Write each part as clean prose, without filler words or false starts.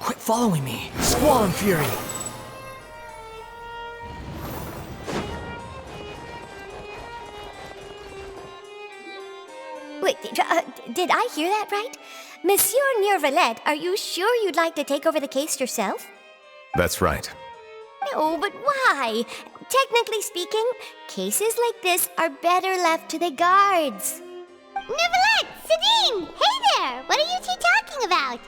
Quit following me, Squall Fury! Wait, did I hear that right? Monsieur Nuevillette, are you sure you'd like to take over the case yourself? That's right. No, but why? Technically speaking, cases like this are better left to the guards. Nuevillette! Sedine! Hey there! What are you two talking about?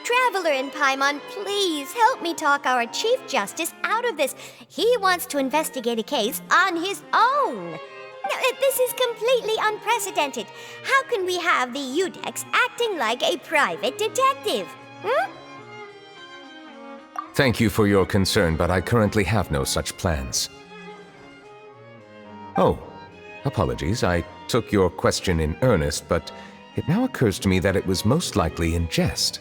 Traveler in Paimon, please help me talk our Chief Justice out of this. He wants to investigate a case on his own. Now, this is completely unprecedented. How can we have the Udex acting like a private detective? Thank you for your concern, but I currently have no such plans. Oh, apologies. I took your question in earnest, but it now occurs to me that it was most likely in jest.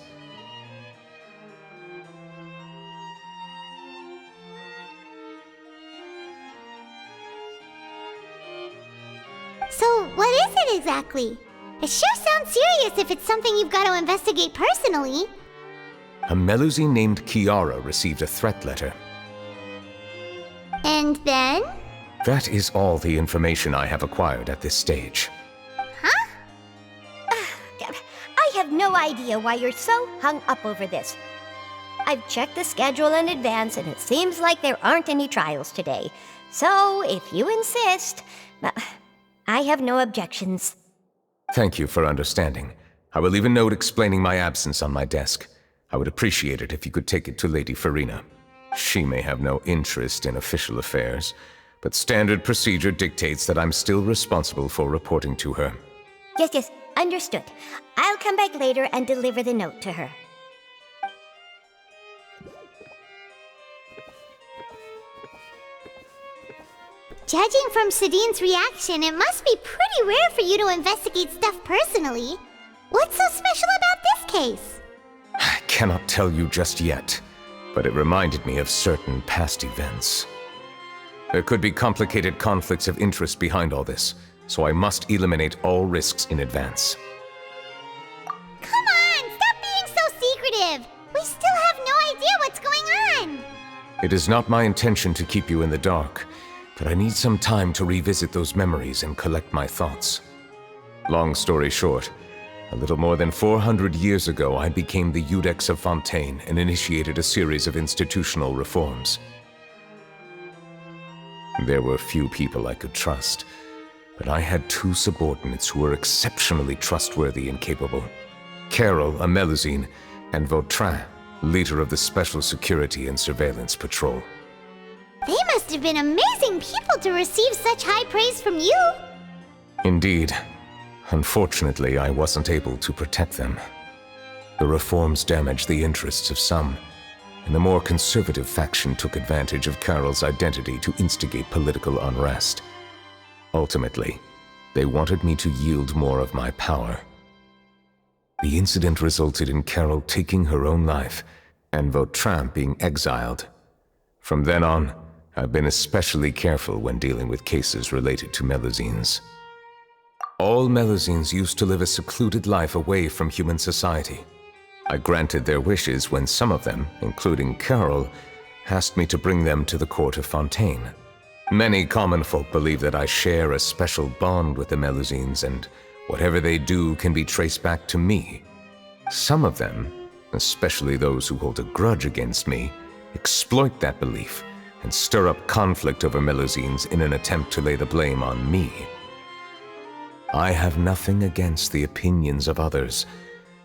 So, what is it exactly? It sure sounds serious if it's something you've got to investigate personally. A Melusine named Kiara received a threat letter. And then? That is all the information I have acquired at this stage. Huh? I have no idea why you're so hung up over this. I've checked the schedule in advance, and it seems like there aren't any trials today. So, if you insist, I have no objections. Thank you for understanding. I will leave a note explaining my absence on my desk. I would appreciate it if you could take it to Lady Farina. She may have no interest in official affairs, but standard procedure dictates that I'm still responsible for reporting to her. Yes, understood. I'll come back later and deliver the note to her. Judging from Sedine's reaction, it must be pretty rare for you to investigate stuff personally. What's so special about this case? I cannot tell you just yet, but it reminded me of certain past events. There could be complicated conflicts of interest behind all this, so I must eliminate all risks in advance. Come on, stop being so secretive! We still have no idea what's going on! It is not my intention to keep you in the dark, but I need some time to revisit those memories and collect my thoughts. Long story short, a little more than 400 years ago, I became the Udex of Fontaine and initiated a series of institutional reforms. There were few people I could trust, but I had two subordinates who were exceptionally trustworthy and capable. Carol, a Melusine, and Vautrin, leader of the Special Security and Surveillance Patrol. They must have been amazing people to receive such high praise from you! Indeed. Unfortunately, I wasn't able to protect them. The reforms damaged the interests of some, and the more conservative faction took advantage of Carol's identity to instigate political unrest. Ultimately, they wanted me to yield more of my power. The incident resulted in Carol taking her own life, and Vautrin being exiled. From then on, I've been especially careful when dealing with cases related to Melusines. All Melusines used to live a secluded life away from human society. I granted their wishes when some of them, including Carol, asked me to bring them to the court of Fontaine. Many common folk believe that I share a special bond with the Melusines, and whatever they do can be traced back to me. Some of them, especially those who hold a grudge against me, exploit that belief and stir up conflict over Melusines in an attempt to lay the blame on me. I have nothing against the opinions of others,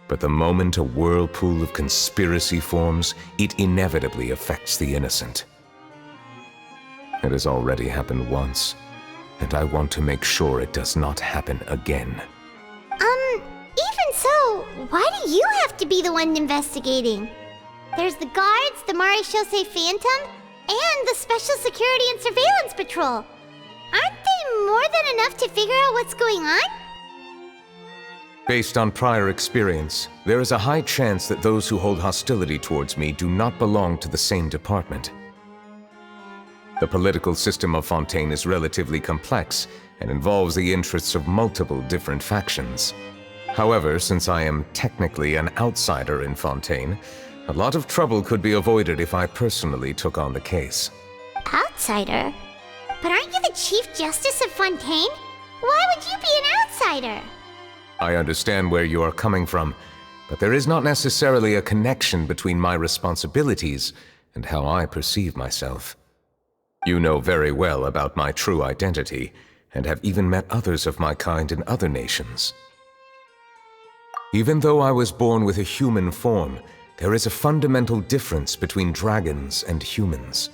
but the moment a whirlpool of conspiracy forms, it inevitably affects the innocent. It has already happened once, and I want to make sure it does not happen again. Even so, why do you have to be the one investigating? There's the guards, the Maréchaussée Phantom, and the Special Security and Surveillance Patrol. Aren't they more than enough to figure out what's going on? Based on prior experience, there is a high chance that those who hold hostility towards me do not belong to the same department. The political system of Fontaine is relatively complex and involves the interests of multiple different factions. However, since I am technically an outsider in Fontaine, a lot of trouble could be avoided if I personally took on the case. Outsider? But aren't you the Chief Justice of Fontaine? Why would you be an outsider? I understand where you are coming from, but there is not necessarily a connection between my responsibilities and how I perceive myself. You know very well about my true identity, and have even met others of my kind in other nations. Even though I was born with a human form, there is a fundamental difference between dragons and humans.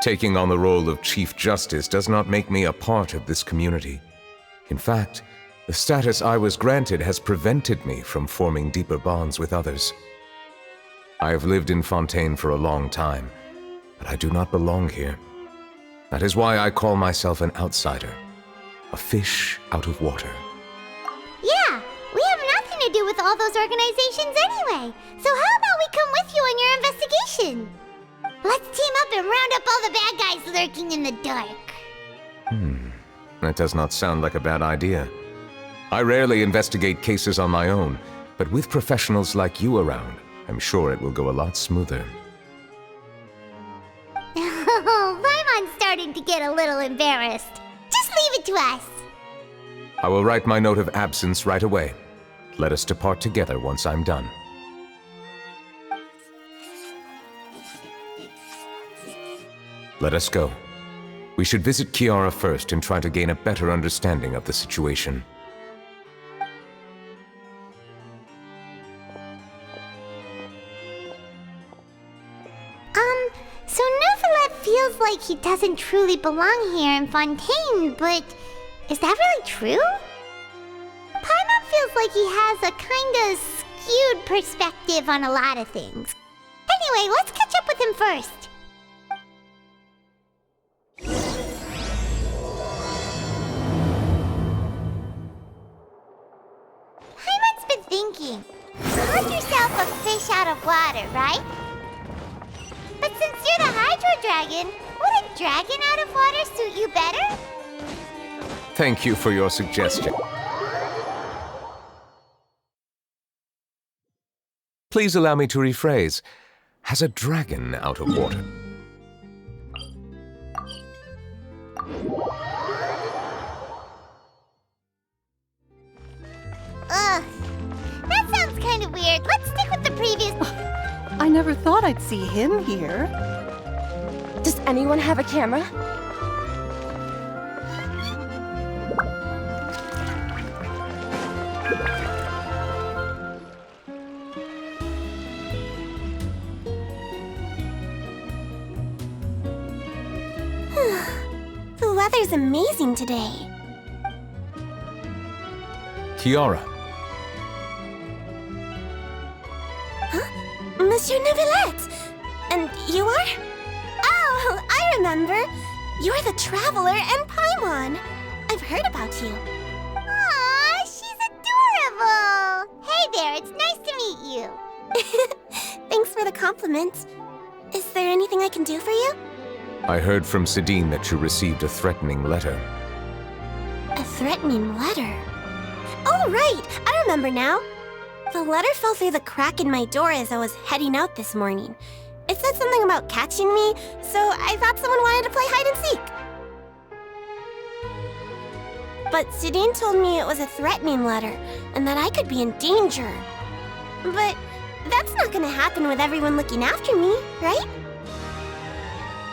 Taking on the role of Chief Justice does not make me a part of this community. In fact, the status I was granted has prevented me from forming deeper bonds with others. I have lived in Fontaine for a long time, but I do not belong here. That is why I call myself an outsider, a fish out of water. Yeah, we have nothing to do with all those organizations anyway. So how about we come with you on your investigation? Let's team up and round up all the bad guys lurking in the dark. That does not sound like a bad idea. I rarely investigate cases on my own, but with professionals like you around, I'm sure it will go a lot smoother. Oh, Paimon's starting to get a little embarrassed. Just leave it to us. I will write my note of absence right away. Let us depart together once I'm done. Let us go. We should visit Kiara first and try to gain a better understanding of the situation. So Nuevillette feels like he doesn't truly belong here in Fontaine, but is that really true? Paimon feels like he has a kinda skewed perspective on a lot of things. Anyway, let's catch up with him first. Paimon's been thinking. You called yourself a fish out of water, right? But since you're the Hydro Dragon, would a dragon out of water suit you better? Thank you for your suggestion. Please allow me to rephrase. Has a dragon out of water? Ugh. That sounds kind of weird. Let's stick with the previous... I never thought I'd see him here. Does anyone have a camera? The weather's amazing today. Kiara, Monsieur Nuevillette! And you are? Oh, I remember. You're the Traveler and Paimon. I've heard about you. Aw, she's adorable! Hey there, it's nice to meet you. Thanks for the compliment. Is there anything I can do for you? I heard from Sidine that you received a threatening letter. A threatening letter? Oh, right! I remember now. The letter fell through the crack in my door as I was heading out this morning. It said something about catching me, so I thought someone wanted to play hide and seek. But Sidine told me it was a threatening letter, and that I could be in danger. But that's not gonna happen with everyone looking after me, right?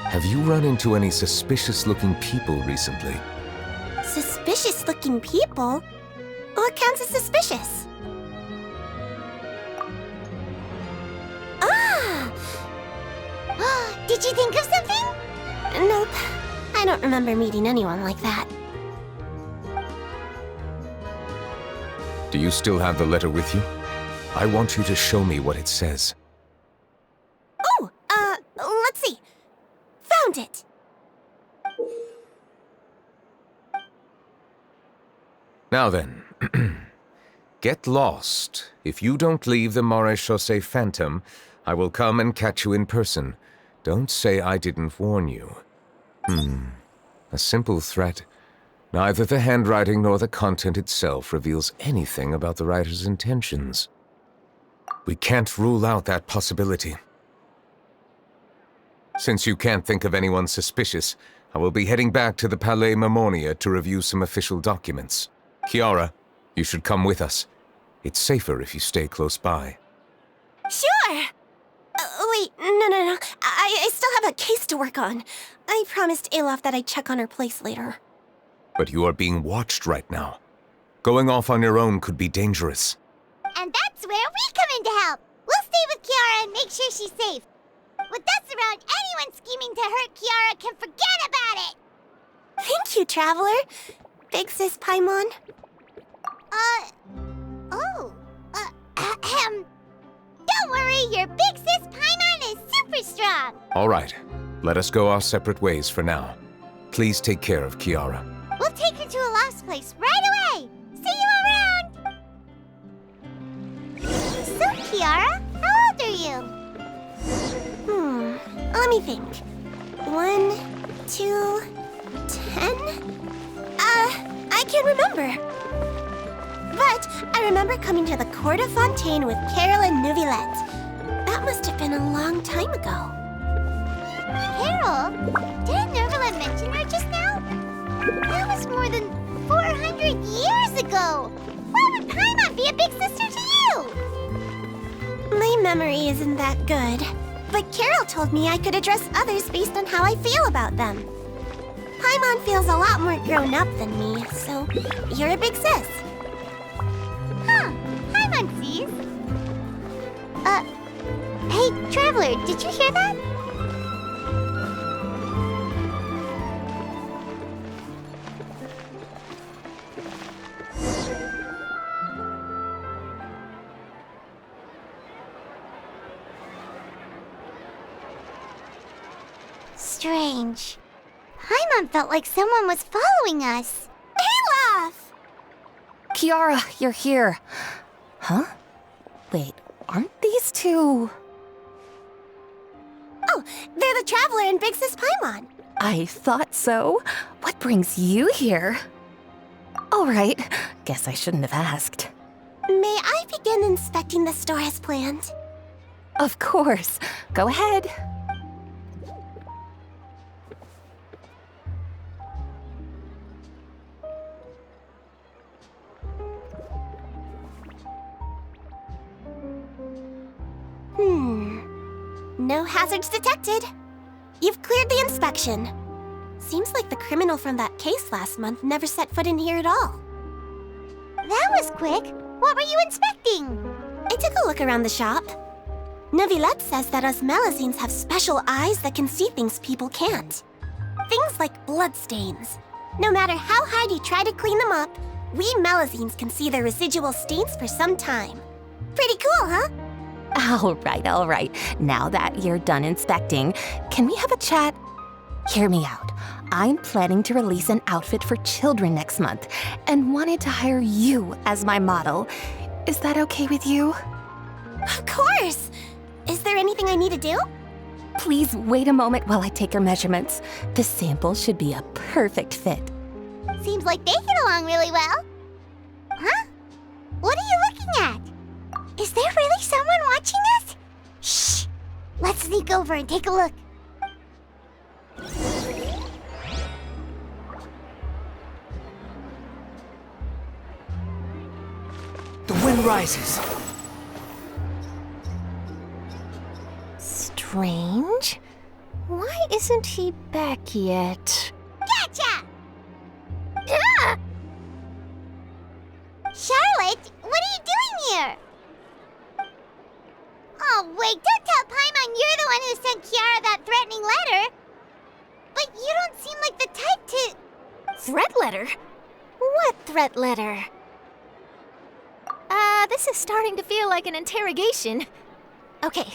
Have you run into any suspicious-looking people recently? Suspicious-looking people? What counts as suspicious? Did you think of something? Nope. I don't remember meeting anyone like that. Do you still have the letter with you? I want you to show me what it says. Oh, let's see. Found it. Now then, get lost. If you don't leave the Maréchaussée Phantom, I will come and catch you in person. Don't say I didn't warn you. A simple threat. Neither the handwriting nor the content itself reveals anything about the writer's intentions. We can't rule out that possibility. Since you can't think of anyone suspicious, I will be heading back to the Palais Mermonia to review some official documents. Kiara, you should come with us. It's safer if you stay close by. Sure! Wait, no. I still have a case to work on. I promised Alof that I'd check on her place later. But you are being watched right now. Going off on your own could be dangerous. And that's where we come in to help. We'll stay with Kiara and make sure she's safe. With us around, anyone scheming to hurt Kiara can forget about it! Thank you, Traveler. Big Sis Paimon. Don't worry, your big sis Paimon is super strong! All right, let us go our separate ways for now. Please take care of Kiara. We'll take her to a lost place right away! See you around! So, Kiara, how old are you? Let me think. 1, 2, 10? I can't remember. But I remember coming to the Court of Fontaine with Carol and Nuevillette. That must have been a long time ago. Carol? Didn't Nuevillette mention her just now? That was more than 400 years ago! Why would Paimon be a big sister to you? My memory isn't that good. But Carol told me I could address others based on how I feel about them. Paimon feels a lot more grown up than me, so you're a big sis. Huh. Paimon sees. Hey, Traveler, did you hear that? Strange. Paimon felt like someone was following us. Olaf! Kiara, you're here. Huh? Wait, aren't these two... Oh, they're the Traveler and Big Sis Paimon. I thought so. What brings you here? All right, guess I shouldn't have asked. May I begin inspecting the store as planned? Of course. Go ahead. No hazards detected. You've cleared the inspection. Seems like the criminal from that case last month never set foot in here at all. That was quick. What were you inspecting? I took a look around the shop. Nuevillette says that us Melusines have special eyes that can see things people can't. Things like bloodstains. No matter how hard you try to clean them up, we Melusines can see their residual stains for some time. Pretty cool, huh? All right. Now that you're done inspecting, can we have a chat? Hear me out. I'm planning to release an outfit for children next month and wanted to hire you as my model. Is that okay with you? Of course! Is there anything I need to do? Please wait a moment while I take your measurements. The sample should be a perfect fit. Seems like they get along really well. Huh? What are you looking at? Is there really someone watching us? Shh! Let's sneak over and take a look. The wind rises. Strange. Why isn't he back yet? Gotcha! Ah! Charlotte, what are you doing here? Oh, wait, don't tell Paimon you're the one who sent Kiara that threatening letter. But you don't seem like the type to... Threat letter? What threat letter? This is starting to feel like an interrogation. Okay,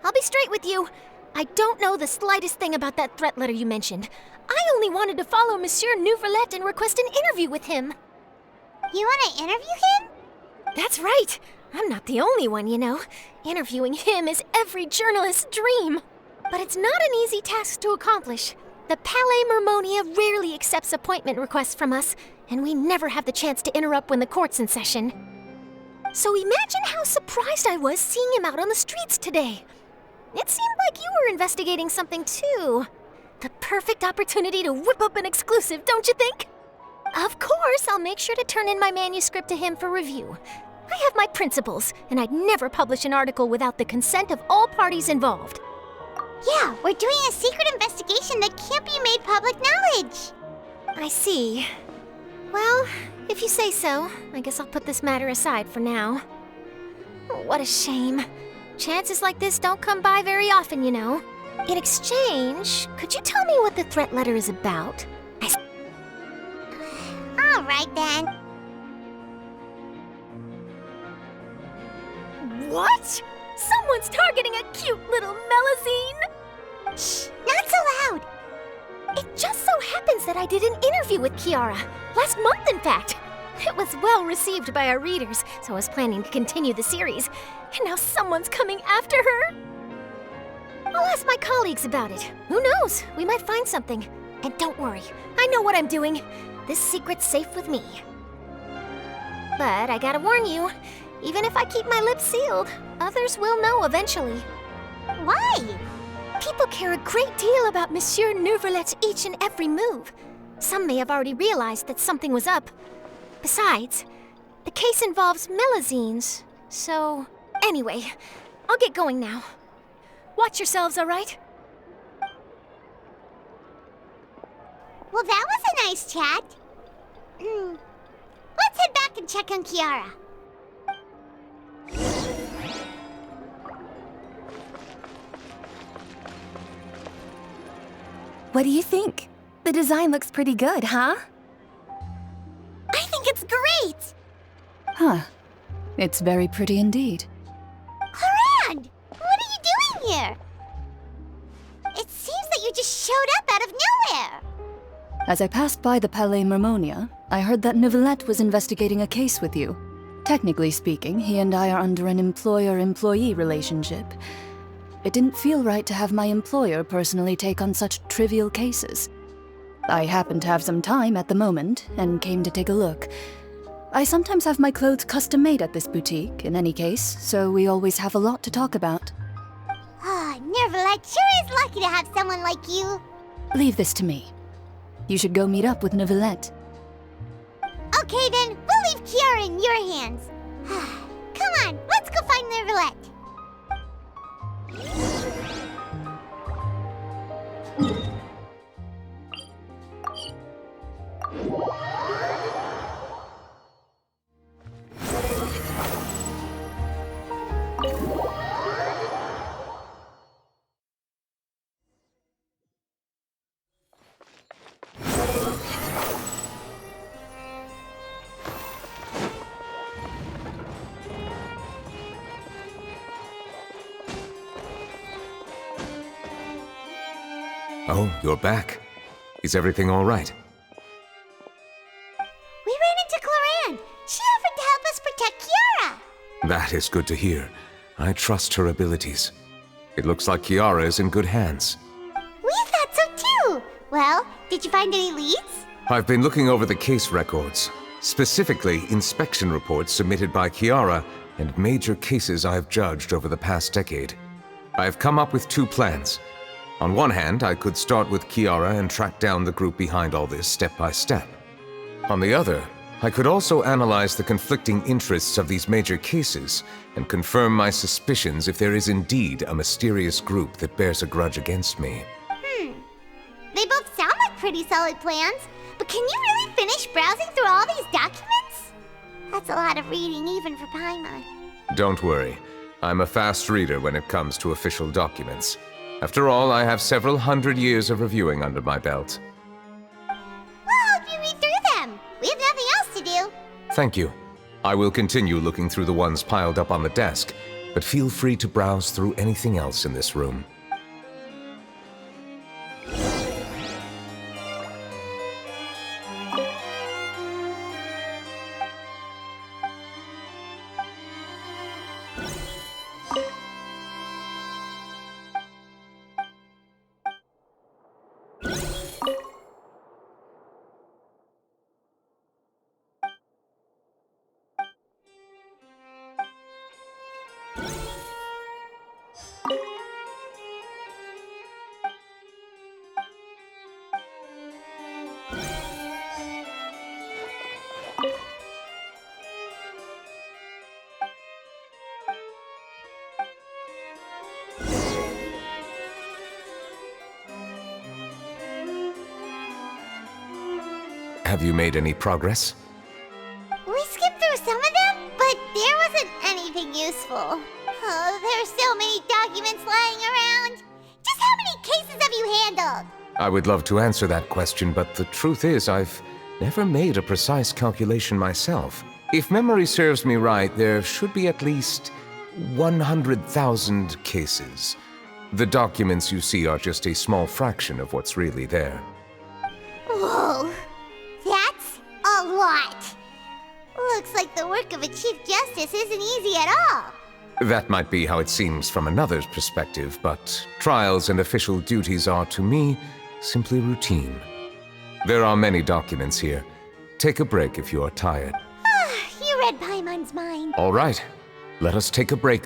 I'll be straight with you. I don't know the slightest thing about that threat letter you mentioned. I only wanted to follow Monsieur Nuevillette and request an interview with him. You want to interview him? That's right. I'm not the only one, you know. Interviewing him is every journalist's dream. But it's not an easy task to accomplish. The Palais Mermonia rarely accepts appointment requests from us, and we never have the chance to interrupt when the court's in session. So imagine how surprised I was seeing him out on the streets today. It seemed like you were investigating something too. The perfect opportunity to whip up an exclusive, don't you think? Of course, I'll make sure to turn in my manuscript to him for review. I have my principles, and I'd never publish an article without the consent of all parties involved. Yeah, we're doing a secret investigation that can't be made public knowledge. I see. Well, if you say so, I guess I'll put this matter aside for now. Oh, what a shame. Chances like this don't come by very often, you know. In exchange, could you tell me what the threat letter is about? All right, then. What? Someone's targeting a cute little Melazine? Shh, not so loud. It just so happens that I did an interview with Kiara. Last month, in fact. It was well received by our readers, so I was planning to continue the series. And now someone's coming after her. I'll ask my colleagues about it. Who knows? We might find something. And don't worry, I know what I'm doing. This secret's safe with me. But I gotta warn you, even if I keep my lips sealed, others will know eventually. Why? People care a great deal about Monsieur Neuvillette's each and every move. Some may have already realized that something was up. Besides, the case involves Melazines, so... Anyway, I'll get going now. Watch yourselves, all right? Well, that was a nice chat. Let's head back and check on Kiara. What do you think? The design looks pretty good, huh? I think it's great! Huh. It's very pretty indeed. Clarand! What are you doing here? It seems that you just showed up out of nowhere. As I passed by the Palais Mermonia, I heard that Nuevillette was investigating a case with you. Technically speaking, he and I are under an employer-employee relationship. It didn't feel right to have my employer personally take on such trivial cases. I happened to have some time at the moment, and came to take a look. I sometimes have my clothes custom-made at this boutique, in any case, so we always have a lot to talk about. Nuevillette sure is lucky to have someone like you. Leave this to me. You should go meet up with Nuevillette. Okay then, we'll leave Kiara in your hands. Come on, let's go find Nuevillette. Oh, you're back. Is everything all right? We ran into Clarand. She offered to help us protect Kiara. That is good to hear. I trust her abilities. It looks like Kiara is in good hands. We thought so too. Well, did you find any leads? I've been looking over the case records, specifically inspection reports submitted by Kiara and major cases I've judged over the past decade. I've come up with two plans. On one hand, I could start with Kiara and track down the group behind all this step by step. On the other, I could also analyze the conflicting interests of these major cases and confirm my suspicions if there is indeed a mysterious group that bears a grudge against me. They both sound like pretty solid plans, but can you really finish browsing through all these documents? That's a lot of reading even for Paimon. Don't worry, I'm a fast reader when it comes to official documents. After all, I have several hundred years of reviewing under my belt. We'll help you read through them. We have nothing else to do. Thank you. I will continue looking through the ones piled up on the desk, but feel free to browse through anything else in this room. Have you made any progress? We skipped through some of them, but there wasn't anything useful. Oh, there's so many documents lying around. Just how many cases have you handled? I would love to answer that question, but the truth is I've never made a precise calculation myself. If memory serves me right, there should be at least 100,000 cases. The documents you see are just a small fraction of what's really there. Whoa, that's a lot. Looks like the work of a Chief Justice isn't easy at all. That might be how it seems from another's perspective, but trials and official duties are, to me, simply routine. There are many documents here. Take a break if you are tired. You read Paimon's mind. All right, let us take a break.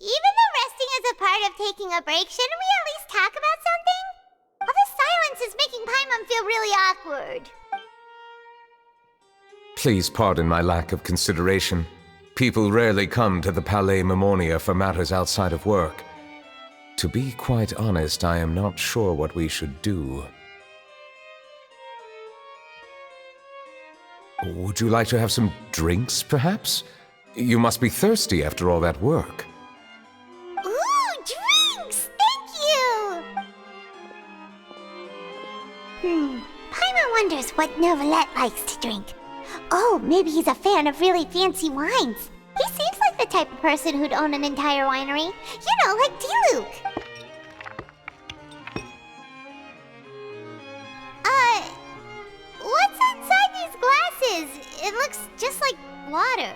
Even though resting is a part of taking a break, shouldn't we at least talk about something? All this silence is making Paimon feel really awkward. Please pardon my lack of consideration. People rarely come to the Palais Mermonia for matters outside of work. To be quite honest, I am not sure what we should do. Would you like to have some drinks, perhaps? You must be thirsty after all that work. Ooh, drinks! Thank you! Paimon wonders what Nuevillette likes to drink. Oh, maybe he's a fan of really fancy wines. He seems like the type of person who'd own an entire winery. You know, like Diluc. What's inside these glasses? It looks just like water.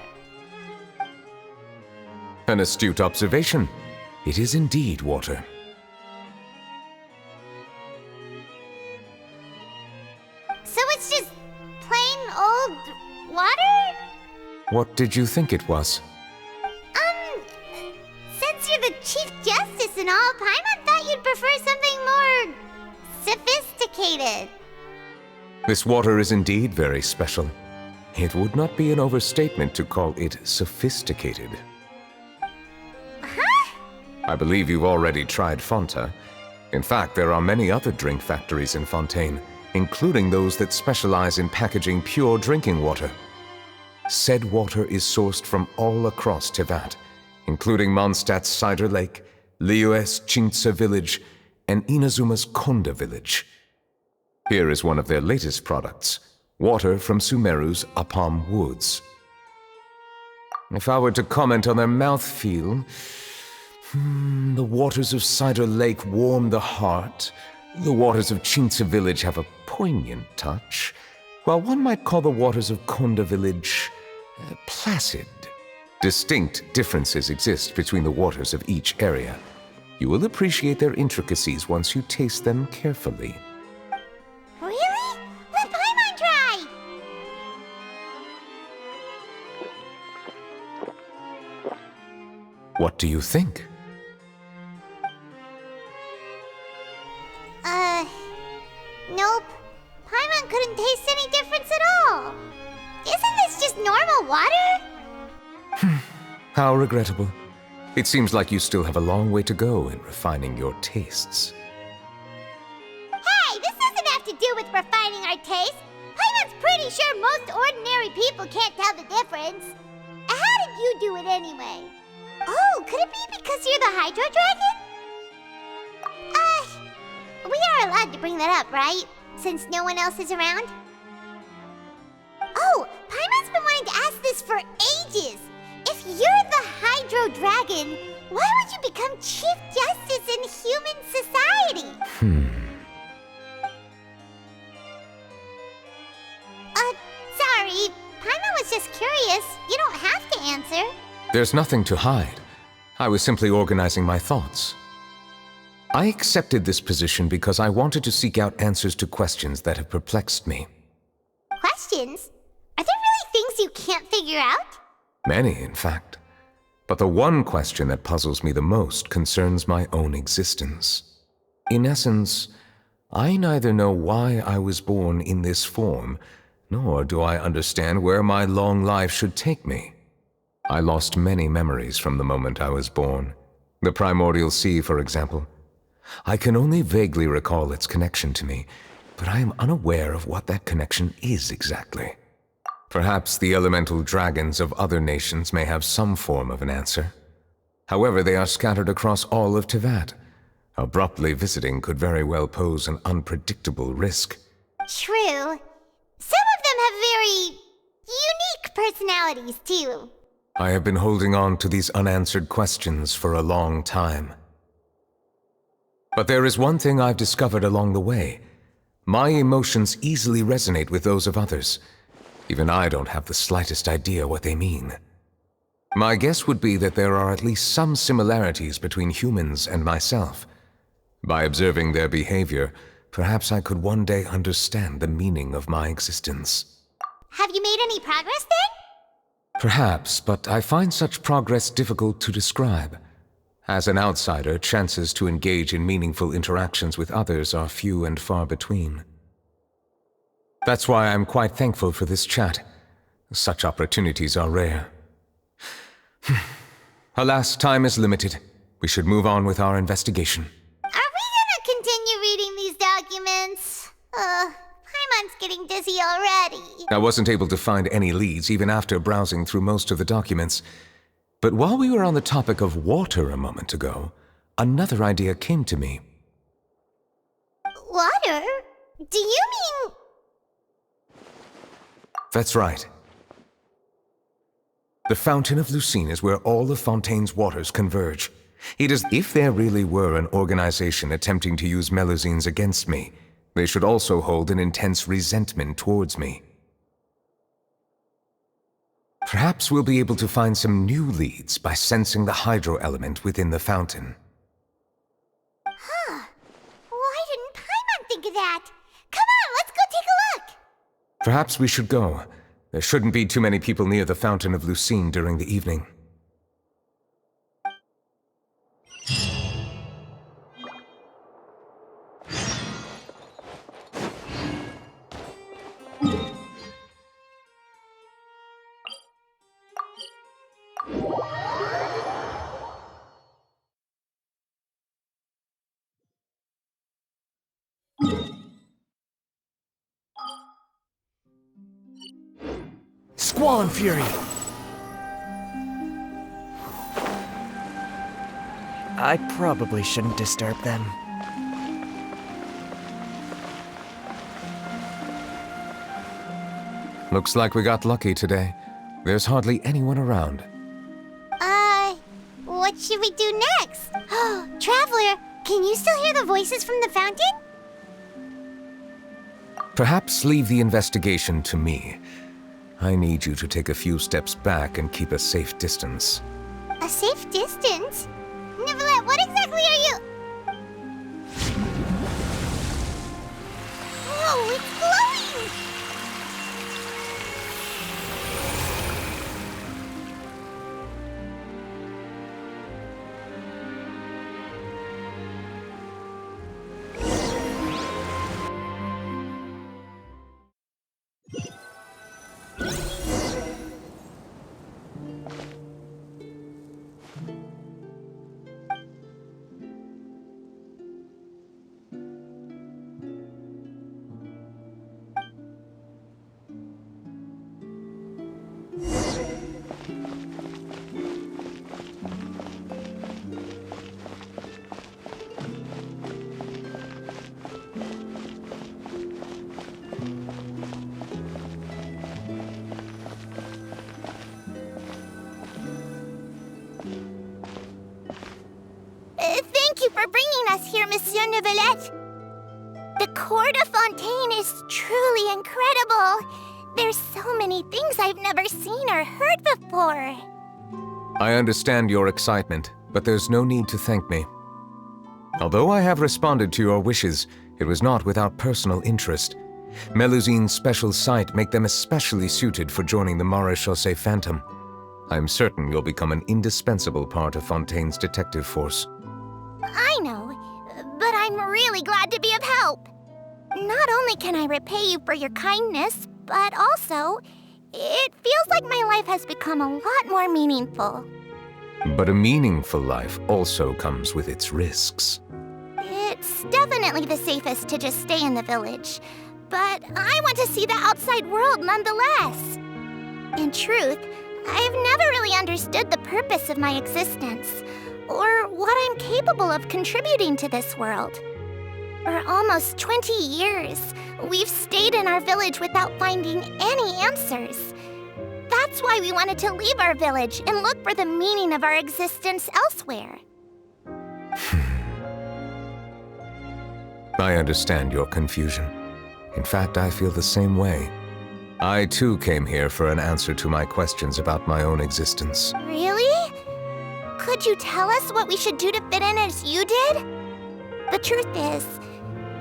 An astute observation. It is indeed water. So it's just plain old water? What did you think it was? Since you're the Chief Justice and all, Paimon thought you'd prefer something more sophisticated. This water is indeed very special. It would not be an overstatement to call it sophisticated. Huh? I believe you've already tried Fonta. In fact, there are many other drink factories in Fontaine, including those that specialize in packaging pure drinking water. Said water is sourced from all across Tevat, including Mondstadt's Cider Lake, Liyue's Chintsa village, and Inazuma's Konda village. Here is one of their latest products, water from Sumeru's Apam Woods. If I were to comment on their mouthfeel, the waters of Cider Lake warm the heart, the waters of Chintsa village have a poignant touch, while one might call the waters of Konda village placid. Distinct differences exist between the waters of each area. You will appreciate their intricacies once you taste them carefully. Really? Let Paimon try! What do you think? Nope. Paimon couldn't taste any difference at all. Isn't this just normal water? How regrettable. It seems like you still have a long way to go in refining your tastes. Hey, this doesn't have to do with refining our taste. Paimon's pretty sure most ordinary people can't tell the difference. How did you do it anyway? Oh, could it be because you're the Hydro Dragon? We are allowed to bring that up, right? Since no one else is around? Oh, Paimon's been wanting to ask this for ages. If you're the Hydro Dragon, why would you become Chief Justice in human society? Sorry. Paimon was just curious. You don't have to answer. There's nothing to hide. I was simply organizing my thoughts. I accepted this position because I wanted to seek out answers to questions that have perplexed me. Questions? Are there really things you can't figure out? Many, in fact. But the one question that puzzles me the most concerns my own existence. In essence, I neither know why I was born in this form, nor do I understand where my long life should take me. I lost many memories from the moment I was born. The primordial sea, for example. I can only vaguely recall its connection to me, but I am unaware of what that connection is exactly. Perhaps the elemental dragons of other nations may have some form of an answer. However, they are scattered across all of Teyvat. Abruptly visiting could very well pose an unpredictable risk. True. Some of them have very unique personalities, too. I have been holding on to these unanswered questions for a long time. But there is one thing I've discovered along the way. My emotions easily resonate with those of others. Even I don't have the slightest idea what they mean. My guess would be that there are at least some similarities between humans and myself. By observing their behavior, perhaps I could one day understand the meaning of my existence. Have you made any progress then? Perhaps, but I find such progress difficult to describe. As an outsider, chances to engage in meaningful interactions with others are few and far between. That's why I'm quite thankful for this chat. Such opportunities are rare. Alas, time is limited. We should move on with our investigation. Are we gonna continue reading these documents? Paimon's getting dizzy already. I wasn't able to find any leads even after browsing through most of the documents. But while we were on the topic of water a moment ago, another idea came to me. Water? Do you mean... That's right. The Fountain of Lucine is where all of Fontaine's waters converge. It is if there really were an organization attempting to use Melusines against me, they should also hold an intense resentment towards me. Perhaps we'll be able to find some new leads by sensing the hydro element within the fountain. Huh. Why didn't Paimon think of that? Come on, let's go take a look! Perhaps we should go. There shouldn't be too many people near the Fountain of Lucine during the evening. Squall and Fury! I probably shouldn't disturb them. Looks like we got lucky today. There's hardly anyone around. What should we do next? Oh, Traveler, can you still hear the voices from the fountain? Perhaps leave the investigation to me. I need you to take a few steps back and keep a safe distance. A safe distance? Nuevillette, what exactly are you... Whoa, it's glowing! Thank you for bringing us here, Monsieur Nuevillette. The Court of Fontaine is truly incredible. There's so many things I've never seen or heard before. I understand your excitement, but there's no need to thank me. Although I have responded to your wishes, it was not without personal interest. Melusine's special sight make them especially suited for joining the Marechaussee Phantom. I'm certain you'll become an indispensable part of Fontaine's detective force. I know, but I'm really glad to be of help. Not only can I repay you for your kindness, but also, it feels like my life has become a lot more meaningful. But a meaningful life also comes with its risks. It's definitely the safest to just stay in the village, but I want to see the outside world nonetheless. In truth, I've never really understood the purpose of my existence, or what I'm capable of contributing to this world. For almost 20 years, we've stayed in our village without finding any answers. That's why we wanted to leave our village and look for the meaning of our existence elsewhere. I understand your confusion. In fact, I feel the same way. I too came here for an answer to my questions about my own existence. Really? Could you tell us what we should do to fit in as you did? The truth is,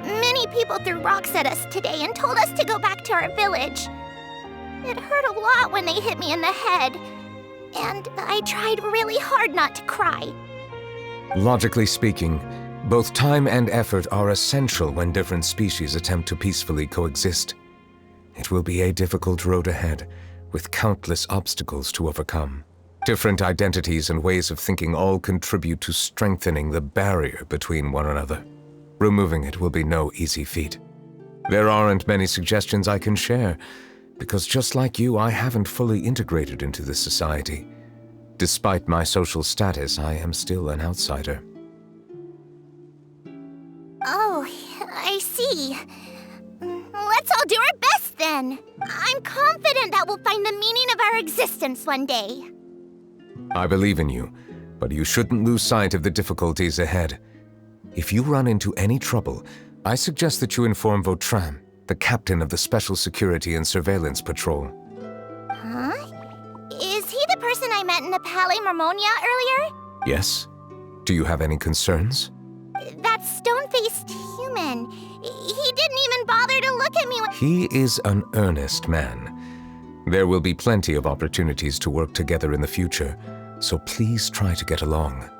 many people threw rocks at us today and told us to go back to our village. It hurt a lot when they hit me in the head, and I tried really hard not to cry. Logically speaking, both time and effort are essential when different species attempt to peacefully coexist. It will be a difficult road ahead, with countless obstacles to overcome. Different identities and ways of thinking all contribute to strengthening the barrier between one another. Removing it will be no easy feat. There aren't many suggestions I can share, because just like you, I haven't fully integrated into this society. Despite my social status, I am still an outsider. Oh, I see. Let's all do our best then. I'm confident that we'll find the meaning of our existence one day. I believe in you, but you shouldn't lose sight of the difficulties ahead. If you run into any trouble, I suggest that you inform Vautrin, the captain of the Special Security and Surveillance Patrol. Huh? Is he the person I met in the Palais Marmonia earlier? Yes? Do you have any concerns? That stone-faced human. He didn't even bother to look at me when— He is an earnest man. There will be plenty of opportunities to work together in the future, so please try to get along.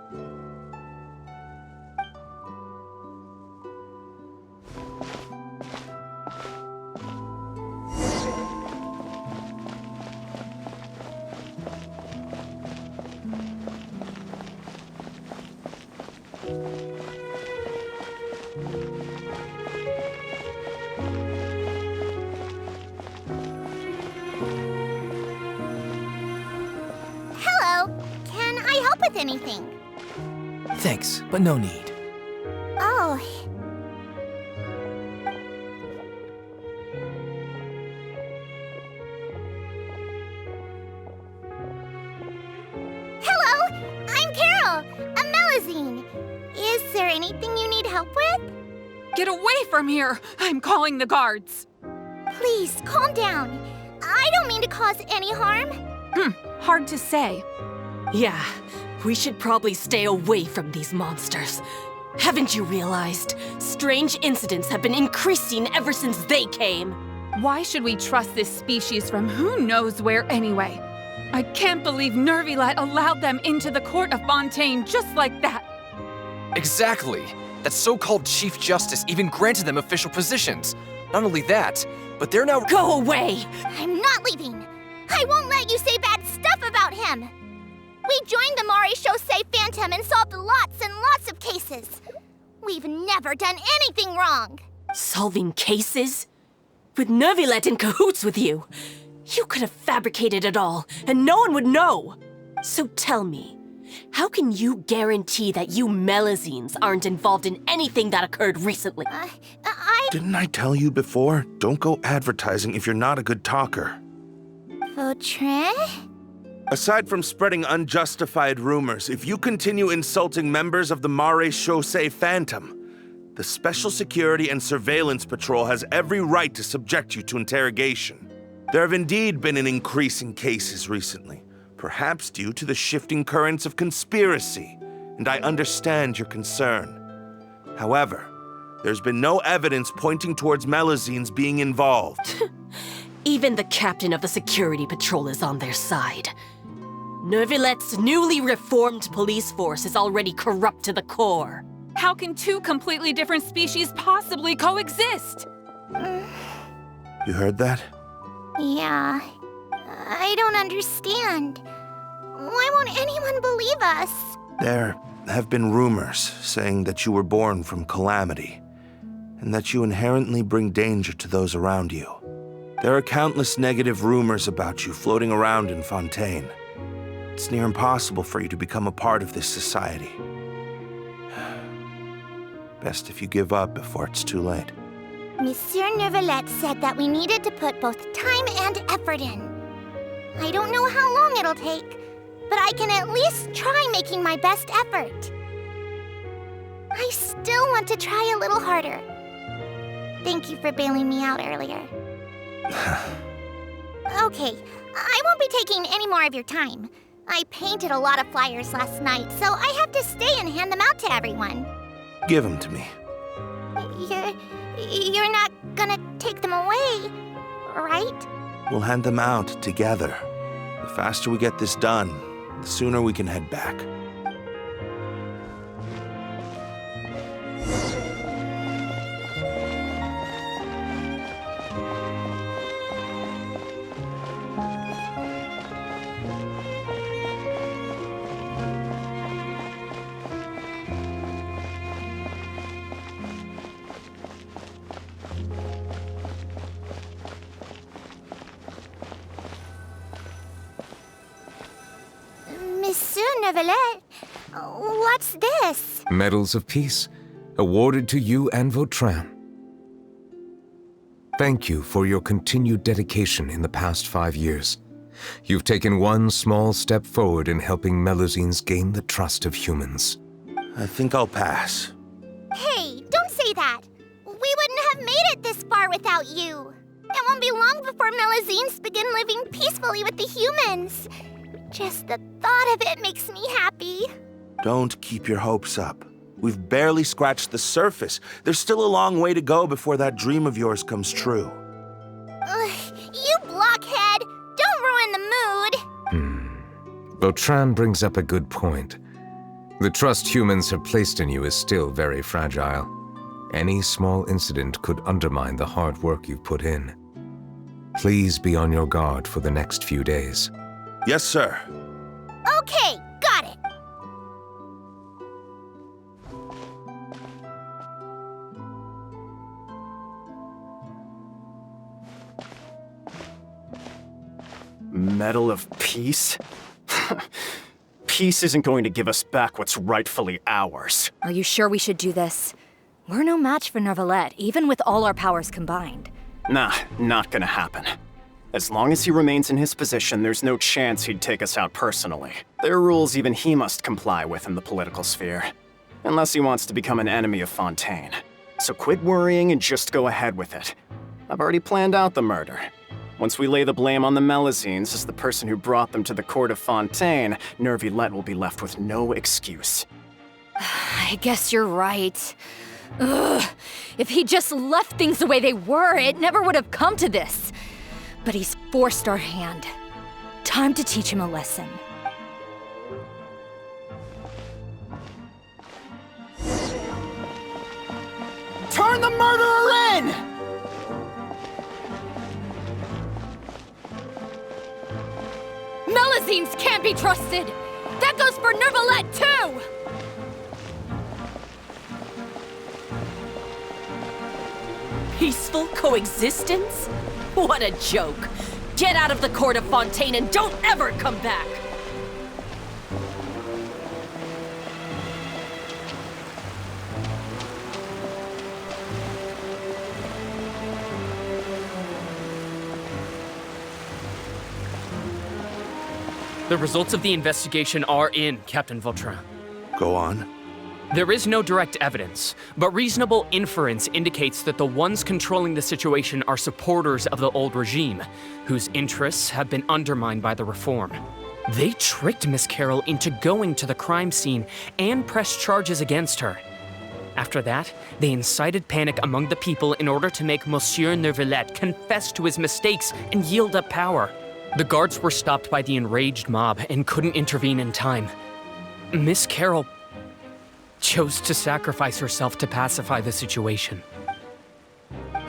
Hello. Can I help with anything? Thanks, but no need. Oh. Hello, I'm Carol, a Melazine. Is there anything you need help with? Get away from here! I'm calling the guards. Please, calm down. I don't mean to cause any harm. Hard to say. Yeah, we should probably stay away from these monsters. Haven't you realized? Strange incidents have been increasing ever since they came. Why should we trust this species from who knows where anyway? I can't believe Nuevillette allowed them into the court of Fontaine just like that. Exactly. That so-called Chief Justice even granted them official positions. Not only that, but they're now— Go away! I'm not leaving. I won't let you say bad stuff about him. We joined the Mare Chaussee Phantom and solved lots and lots of cases. We've never done anything wrong. Solving cases? With Nuevillette in cahoots with you? You could have fabricated it all, and no one would know. So tell me, how can you guarantee that you Melazines aren't involved in anything that occurred recently? Didn't I tell you before? Don't go advertising if you're not a good talker. Vautrin? Aside from spreading unjustified rumors, if you continue insulting members of the Mare Chaussee Phantom, the Special Security and Surveillance Patrol has every right to subject you to interrogation. There have indeed been an increase in cases recently, perhaps due to the shifting currents of conspiracy, and I understand your concern. However, there's been no evidence pointing towards Melazines being involved. Even the captain of the security patrol is on their side. Neuvillette's newly reformed police force is already corrupt to the core. How can two completely different species possibly coexist? You heard that? Yeah. I don't understand. Why won't anyone believe us? There have been rumors saying that you were born from calamity, and that you inherently bring danger to those around you. There are countless negative rumors about you floating around in Fontaine. It's near impossible for you to become a part of this society. Best if you give up before it's too late. Monsieur Nuevillette said that we needed to put both time and effort in. I don't know how long it'll take, but I can at least try making my best effort. I still want to try a little harder. Thank you for bailing me out earlier. Okay, I won't be taking any more of your time. I painted a lot of flyers last night, so I have to stay and hand them out to everyone. Give them to me. You're not gonna take them away, right? We'll hand them out together. The faster we get this done, the sooner we can head back. Monsieur Nuevillette, what's this? Medals of Peace, awarded to you and Vautrin. Thank you for your continued dedication in the past 5 years. You've taken one small step forward in helping Melusines gain the trust of humans. I think I'll pass. Hey, don't say that. We wouldn't have made it this far without you. It won't be long before Melusines begin living peacefully with the humans. Just the thought of it makes me happy. Don't keep your hopes up. We've barely scratched the surface. There's still a long way to go before that dream of yours comes true. You blockhead! Don't ruin the mood! Vautrin brings up a good point. The trust humans have placed in you is still very fragile. Any small incident could undermine the hard work you've put in. Please be on your guard for the next few days. Yes, sir. Okay, got it. Medal of Peace? Peace isn't going to give us back what's rightfully ours. Are you sure we should do this? We're no match for Nuevillette, even with all our powers combined. Nah, not gonna happen. As long as he remains in his position, there's no chance he'd take us out personally. There are rules even he must comply with in the political sphere. Unless he wants to become an enemy of Fontaine. So quit worrying and just go ahead with it. I've already planned out the murder. Once we lay the blame on the Melusines as the person who brought them to the court of Fontaine, Nuevillette will be left with no excuse. I guess you're right. Ugh. If he just left things the way they were, it never would have come to this. But he's forced our hand. Time to teach him a lesson. Turn the murderer in! Melusines can't be trusted! That goes for Nuevillette, too! Peaceful coexistence? What a joke! Get out of the court of Fontaine and don't ever come back! The results of the investigation are in, Captain Vautrin. Go on. There is no direct evidence, but reasonable inference indicates that the ones controlling the situation are supporters of the old regime, whose interests have been undermined by the reform. They tricked Miss Carroll into going to the crime scene and pressed charges against her. After that, they incited panic among the people in order to make Monsieur Nuevillette confess to his mistakes and yield up power. The guards were stopped by the enraged mob and couldn't intervene in time. Miss Carroll chose to sacrifice herself to pacify the situation.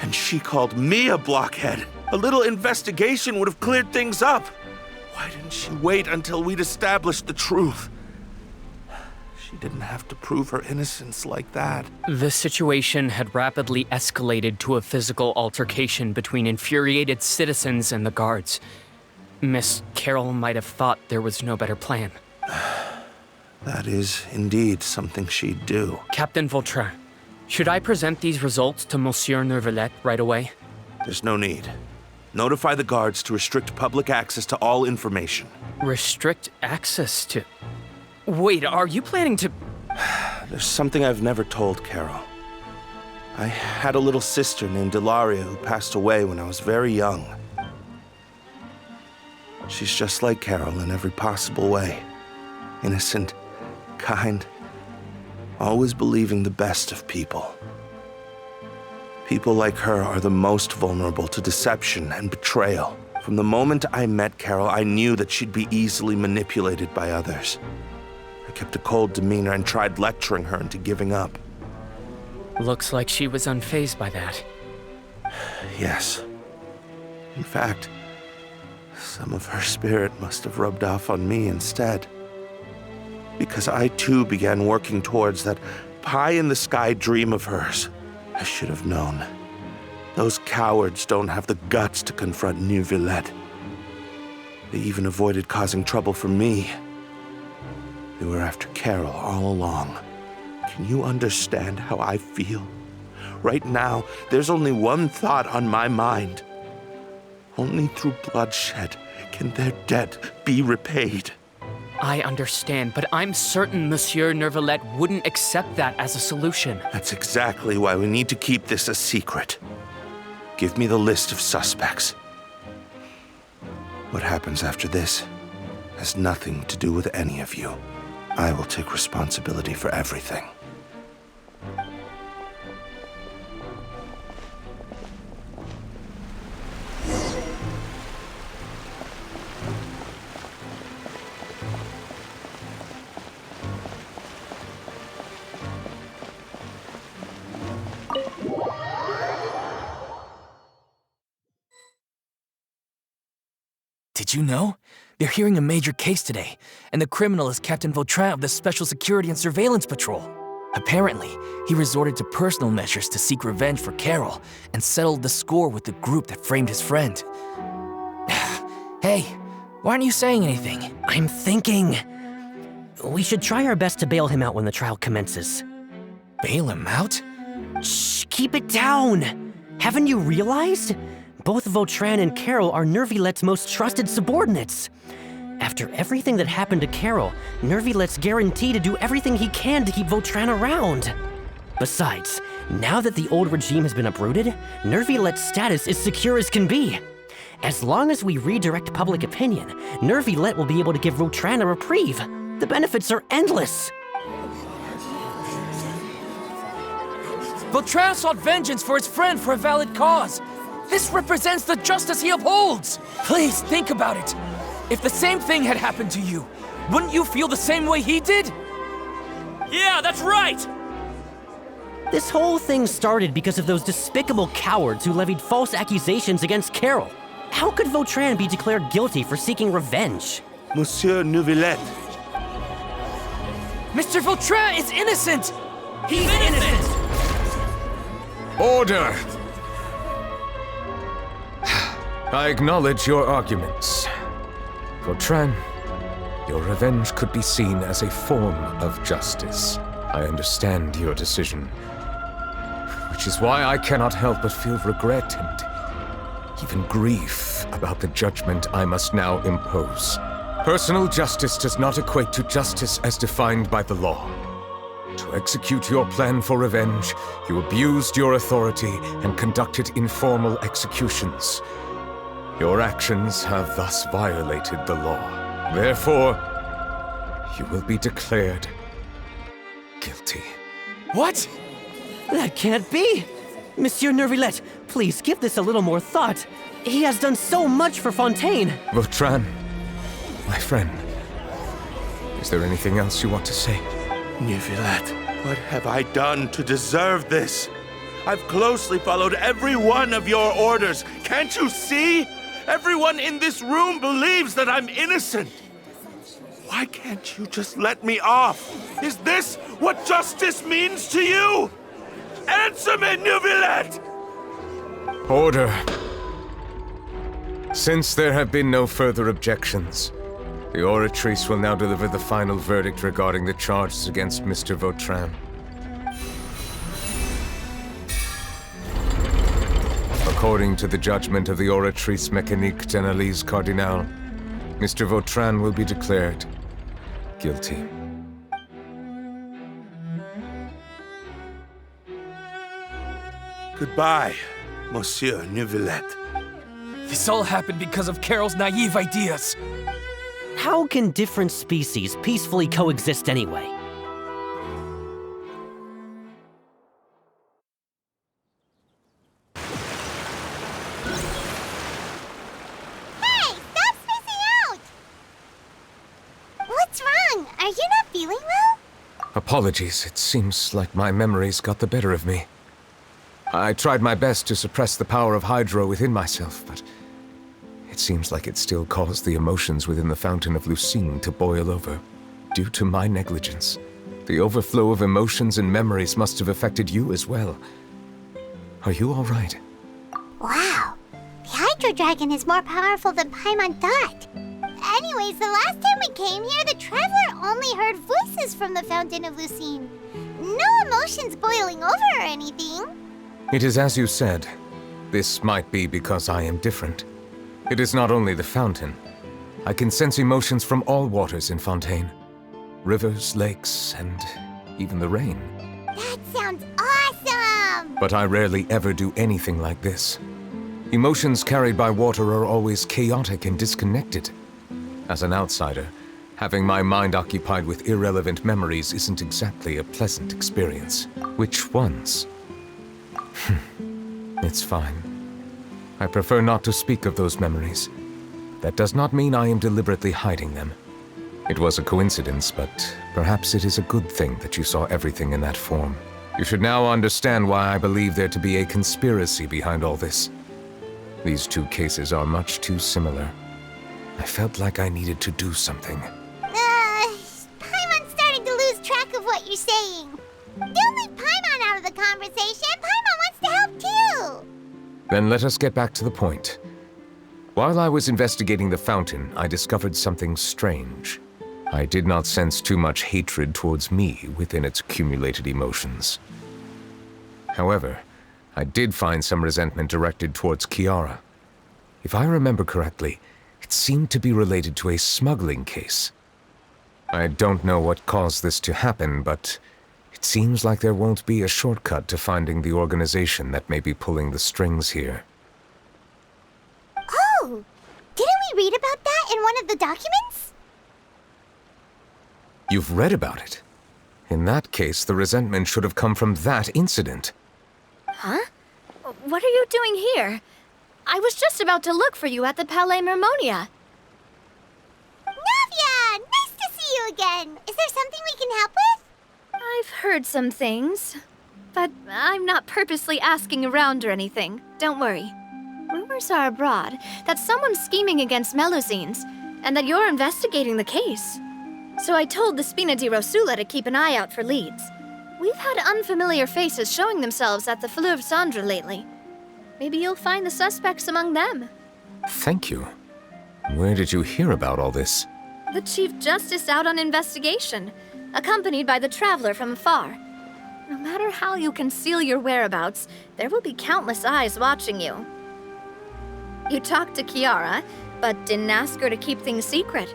And she called me a blockhead. A little investigation would have cleared things up. Why didn't she wait until we'd established the truth? She didn't have to prove her innocence like that. The situation had rapidly escalated to a physical altercation between infuriated citizens and the guards. Miss Carroll might have thought there was no better plan. That is indeed something she'd do. Captain Vautrin, should I present these results to Monsieur Nuevillette right away? There's no need. Notify the guards to restrict public access to all information. Restrict access to... Wait, are you planning to... There's something I've never told Carol. I had a little sister named Ilaria who passed away when I was very young. She's just like Carol in every possible way. Innocent, kind, always believing the best of people. People like her are the most vulnerable to deception and betrayal. From the moment I met Carol, I knew that she'd be easily manipulated by others. I kept a cold demeanor and tried lecturing her into giving up. Looks like she was unfazed by that. Yes. In fact, some of her spirit must have rubbed off on me instead. Because I too began working towards that pie-in-the-sky dream of hers. I should have known. Those cowards don't have the guts to confront Nuevillette. They even avoided causing trouble for me. They were after Carol all along. Can you understand how I feel? Right now, there's only one thought on my mind. Only through bloodshed can their debt be repaid. I understand, but I'm certain Monsieur Nuevillette wouldn't accept that as a solution. That's exactly why we need to keep this a secret. Give me the list of suspects. What happens after this has nothing to do with any of you. I will take responsibility for everything. Did you know? They're hearing a major case today, and the criminal is Captain Vautrin of the Special Security and Surveillance Patrol. Apparently, he resorted to personal measures to seek revenge for Carol and settled the score with the group that framed his friend. Hey, why aren't you saying anything? I'm thinking... we should try our best to bail him out when the trial commences. Bail him out? Shh, keep it down! Haven't you realized? Both Vautrin and Carol are Nuevillette's most trusted subordinates. After everything that happened to Carol, Nuevillette's guaranteed to do everything he can to keep Vautrin around. Besides, now that the old regime has been uprooted, Nuevillette's status is secure as can be. As long as we redirect public opinion, Nuevillette will be able to give Vautrin a reprieve. The benefits are endless. Vautrin sought vengeance for his friend for a valid cause. This represents the justice he upholds! Please, think about it. If the same thing had happened to you, wouldn't you feel the same way he did? Yeah, that's right! This whole thing started because of those despicable cowards who levied false accusations against Carol. How could Vautrin be declared guilty for seeking revenge? Monsieur Nuevillette. Mr. Vautrin is innocent! He's innocent! Order! I acknowledge your arguments. Vautrin, your revenge could be seen as a form of justice. I understand your decision, which is why I cannot help but feel regret and even grief about the judgment I must now impose. Personal justice does not equate to justice as defined by the law. To execute your plan for revenge, you abused your authority and conducted informal executions. Your actions have thus violated the law. Therefore, you will be declared guilty. What? That can't be! Monsieur Nuevillette, please give this a little more thought. He has done so much for Fontaine. Vautrin, my friend, is there anything else you want to say? Nuevillette, what have I done to deserve this? I've closely followed every one of your orders. Can't you see? Everyone in this room believes that I'm innocent. Why can't you just let me off? Is this what justice means to you? Answer me, Nuevillette! Order. Since there have been no further objections, the Oratrice will now deliver the final verdict regarding the charges against Mr. Vautrin. According to the judgment of the Oratrice Mécanique d'Analyse Cardinal, Mr. Vautrin will be declared guilty. Goodbye, Monsieur Nuevillette. This all happened because of Carol's naive ideas. How can different species peacefully coexist anyway? Hey, stop spacing out! What's wrong? Are you not feeling well? Apologies, it seems like my memories got the better of me. I tried my best to suppress the power of Hydro within myself, but it seems like it still caused the emotions within the Fountain of Lucine to boil over, due to my negligence. The overflow of emotions and memories must have affected you as well. Are you all right? Wow, the Hydro Dragon is more powerful than Paimon thought. Anyways, the last time we came here, the Traveler only heard voices from the Fountain of Lucine. No emotions boiling over or anything. It is as you said. This might be because I am different. It is not only the fountain. I can sense emotions from all waters in Fontaine. Rivers, lakes, and even the rain. That sounds awesome! But I rarely ever do anything like this. Emotions carried by water are always chaotic and disconnected. As an outsider, having my mind occupied with irrelevant memories isn't exactly a pleasant experience. Which ones? It's fine. I prefer not to speak of those memories. That does not mean I am deliberately hiding them. It was a coincidence, but perhaps it is a good thing that you saw everything in that form. You should now understand why I believe there to be a conspiracy behind all this. These two cases are much too similar. I felt like I needed to do something. Paimon's starting to lose track of what you're saying. Don't leave Paimon out of the conversation. Paimon wants to help too. Then let us get back to the point. While I was investigating the fountain, I discovered something strange. I did not sense too much hatred towards me within its accumulated emotions. However, I did find some resentment directed towards Kiara. If I remember correctly, it seemed to be related to a smuggling case. I don't know what caused this to happen, but it seems like there won't be a shortcut to finding the organization that may be pulling the strings here. Oh! Didn't we read about that in one of the documents? You've read about it? In that case, the resentment should have come from that incident. Huh? What are you doing here? I was just about to look for you at the Palais Mermonia. Navia! Nice to see you again! Is there something we can help with? I've heard some things, but I'm not purposely asking around or anything. Don't worry. Rumors are abroad that someone's scheming against Melusines, and that you're investigating the case. So I told the Spina di Rosula to keep an eye out for leads. We've had unfamiliar faces showing themselves at the Fleuve Cendre lately. Maybe you'll find the suspects among them. Thank you. Where did you hear about all this? The Chief Justice out on investigation, accompanied by the Traveler from afar. No matter how you conceal your whereabouts, there will be countless eyes watching you. You talked to Kiara, but didn't ask her to keep things secret.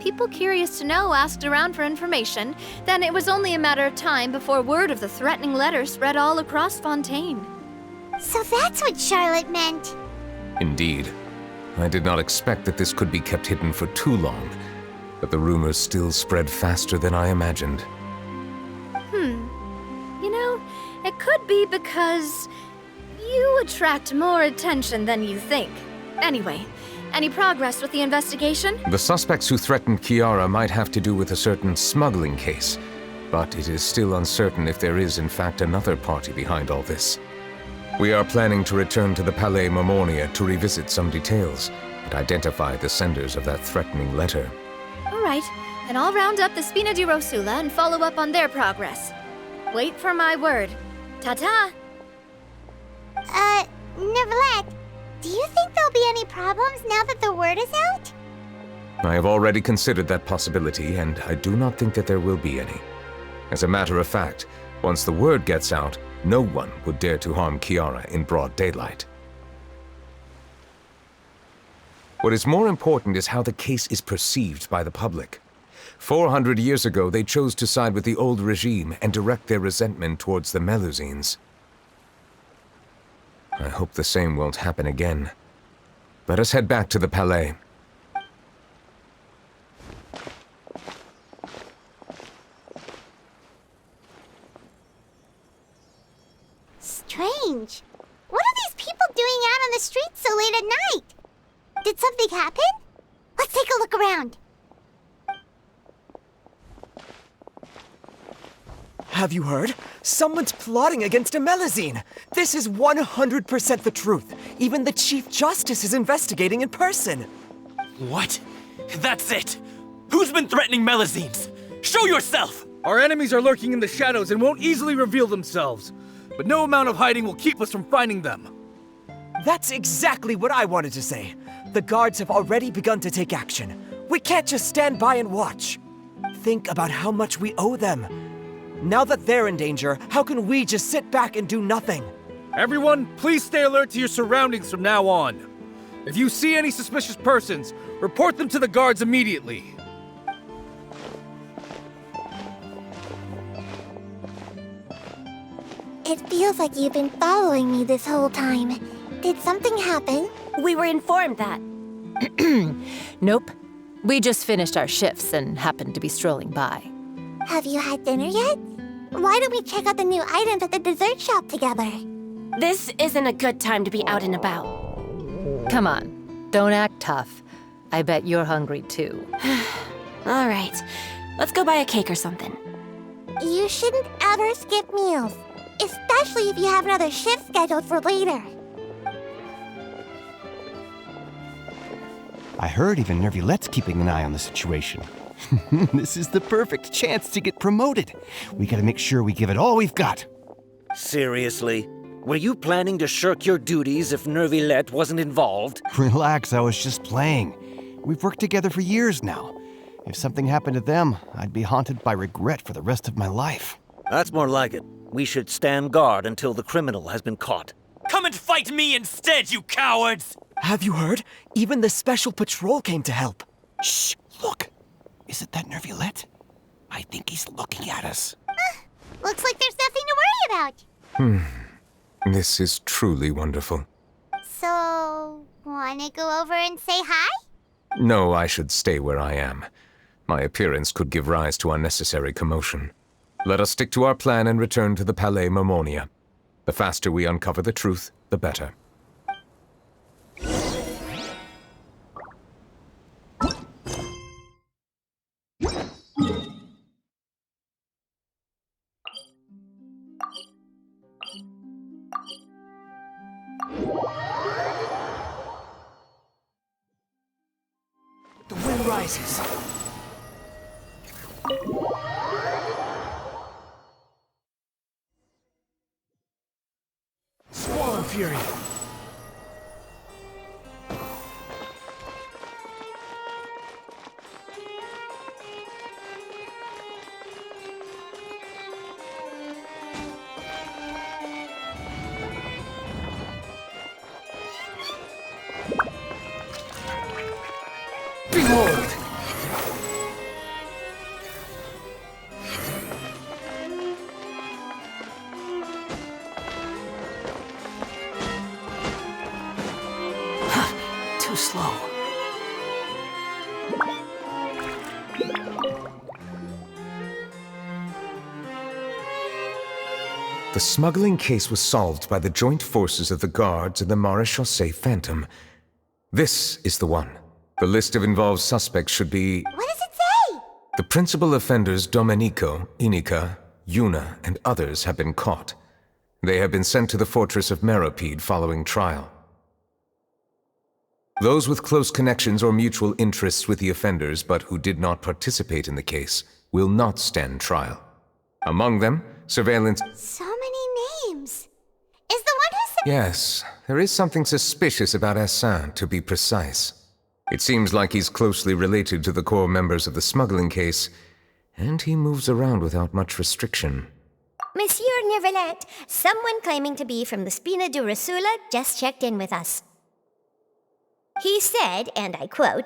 People curious to know asked around for information, then it was only a matter of time before word of the threatening letter spread all across Fontaine. So that's what Charlotte meant. Indeed. I did not expect that this could be kept hidden for too long, but the rumors still spread faster than I imagined. You know, it could be because you attract more attention than you think. Anyway, any progress with the investigation? The suspects who threatened Kiara might have to do with a certain smuggling case, but it is still uncertain if there is in fact another party behind all this. We are planning to return to the Palais Marmonia to revisit some details and identify the senders of that threatening letter. All right, then I'll round up the Spina di Rosula and follow up on their progress. Wait for my word. Ta-ta! Nuevillette, do you think there'll be any problems now that the word is out? I have already considered that possibility, and I do not think that there will be any. As a matter of fact, once the word gets out, no one would dare to harm Kiara in broad daylight. What is more important is how the case is perceived by the public. 400 years ago, they chose to side with the old regime and direct their resentment towards the Melusines. I hope the same won't happen again. Let us head back to the Palais. Strange. What are these people doing out on the streets so late at night? Did something happen? Let's take a look around. Have you heard? Someone's plotting against a Melusine. This is 100% the truth. Even the Chief Justice is investigating in person. What? That's it! Who's been threatening Melusines? Show yourself! Our enemies are lurking in the shadows and won't easily reveal themselves. But no amount of hiding will keep us from finding them. That's exactly what I wanted to say. The guards have already begun to take action. We can't just stand by and watch. Think about how much we owe them. Now that they're in danger, how can we just sit back and do nothing? Everyone, please stay alert to your surroundings from now on. If you see any suspicious persons, report them to the guards immediately. It feels like you've been following me this whole time. Did something happen? We were informed that. Nope. We just finished our shifts and happened to be strolling by. Have you had dinner yet? Why don't we check out the new items at the dessert shop together? This isn't a good time to be out and about. Come on, don't act tough. I bet you're hungry too. All right, let's go buy a cake or something. You shouldn't ever skip meals, especially if you have another shift scheduled for later. I heard even Nuevillette's keeping an eye on the situation. This is the perfect chance to get promoted. We gotta make sure we give it all we've got. Seriously? Were you planning to shirk your duties if Nuevillette wasn't involved? Relax, I was just playing. We've worked together for years now. If something happened to them, I'd be haunted by regret for the rest of my life. That's more like it. We should stand guard until the criminal has been caught. Come and fight me instead, you cowards! Have you heard? Even the Special Patrol came to help. Shh! Look! Isn't that Nuevillette? I think he's looking at us. Looks like there's nothing to worry about. This is truly wonderful. So, wanna go over and say hi? No, I should stay where I am. My appearance could give rise to unnecessary commotion. Let us stick to our plan and return to the Palais Marmonia. The faster we uncover the truth, the better. The wind rises. Squall and Fury. Behold! Too slow. The smuggling case was solved by the joint forces of the guards and the Maréchaussée Phantom. This is the one. The list of involved suspects should be... What does it say? The principal offenders Domenico, Inika, Yuna, and others have been caught. They have been sent to the fortress of Meropide following trial. Those with close connections or mutual interests with the offenders but who did not participate in the case will not stand trial. Among them, surveillance... So many names. Is the one who... Yes, there is something suspicious about Assin, to be precise. It seems like he's closely related to the core members of the smuggling case, and he moves around without much restriction. Monsieur Nuevillette, someone claiming to be from the Spina di Rosula just checked in with us. He said, and I quote,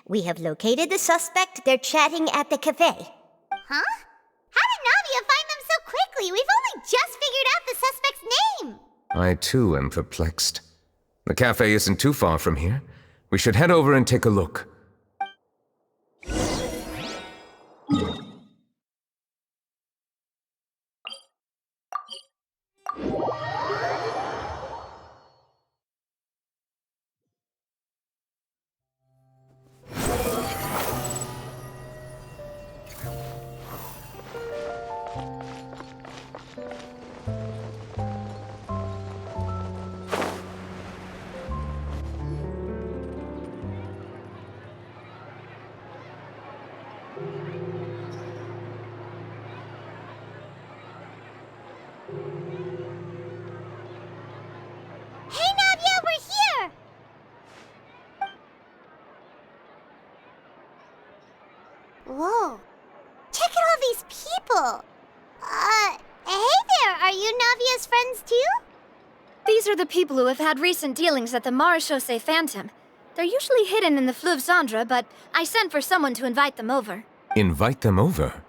"We have located the suspect. They're chatting at the cafe." Huh? How did Navia find them so quickly? We've only just figured out the suspect's name. I too am perplexed. The cafe isn't too far from here. We should head over and take a look. Hey, Navia, we're here! Whoa. Check out all these people. Hey there, are you Navia's friends too? These are the people who have had recent dealings at the Marechaussee Phantom. They're usually hidden in the Fleuve Cendre, but I sent for someone to invite them over. Invite them over?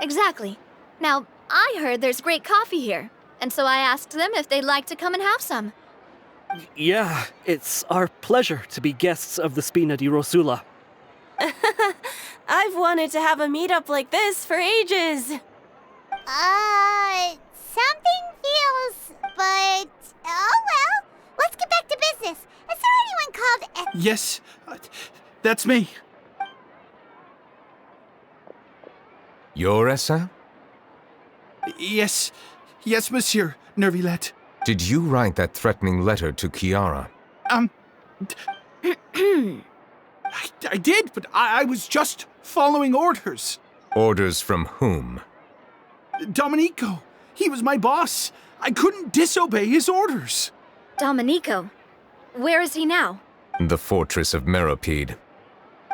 Exactly. Now, I heard there's great coffee here, and so I asked them if they'd like to come and have some. Yeah, it's our pleasure to be guests of the Spina di Rosula. I've wanted to have a meetup like this for ages. Something feels, but... Oh well, let's get back to business. Is there anyone called... Yes, that's me. You're Essa? Yes, monsieur, Nuevillette. Did you write that threatening letter to Chiara? I did, but I was just following orders. Orders from whom? Domenico. He was my boss. I couldn't disobey his orders. Domenico? Where is he now? The fortress of Meropide.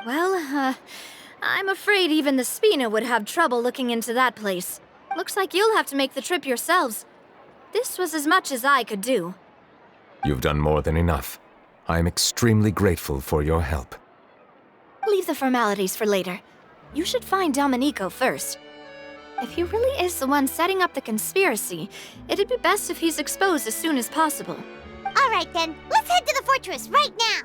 Well, I'm afraid even the Spina would have trouble looking into that place. Looks like you'll have to make the trip yourselves. This was as much as I could do. You've done more than enough. I am extremely grateful for your help. Leave the formalities for later. You should find Domenico first. If he really is the one setting up the conspiracy, it'd be best if he's exposed as soon as possible. All right then, let's head to the fortress right now.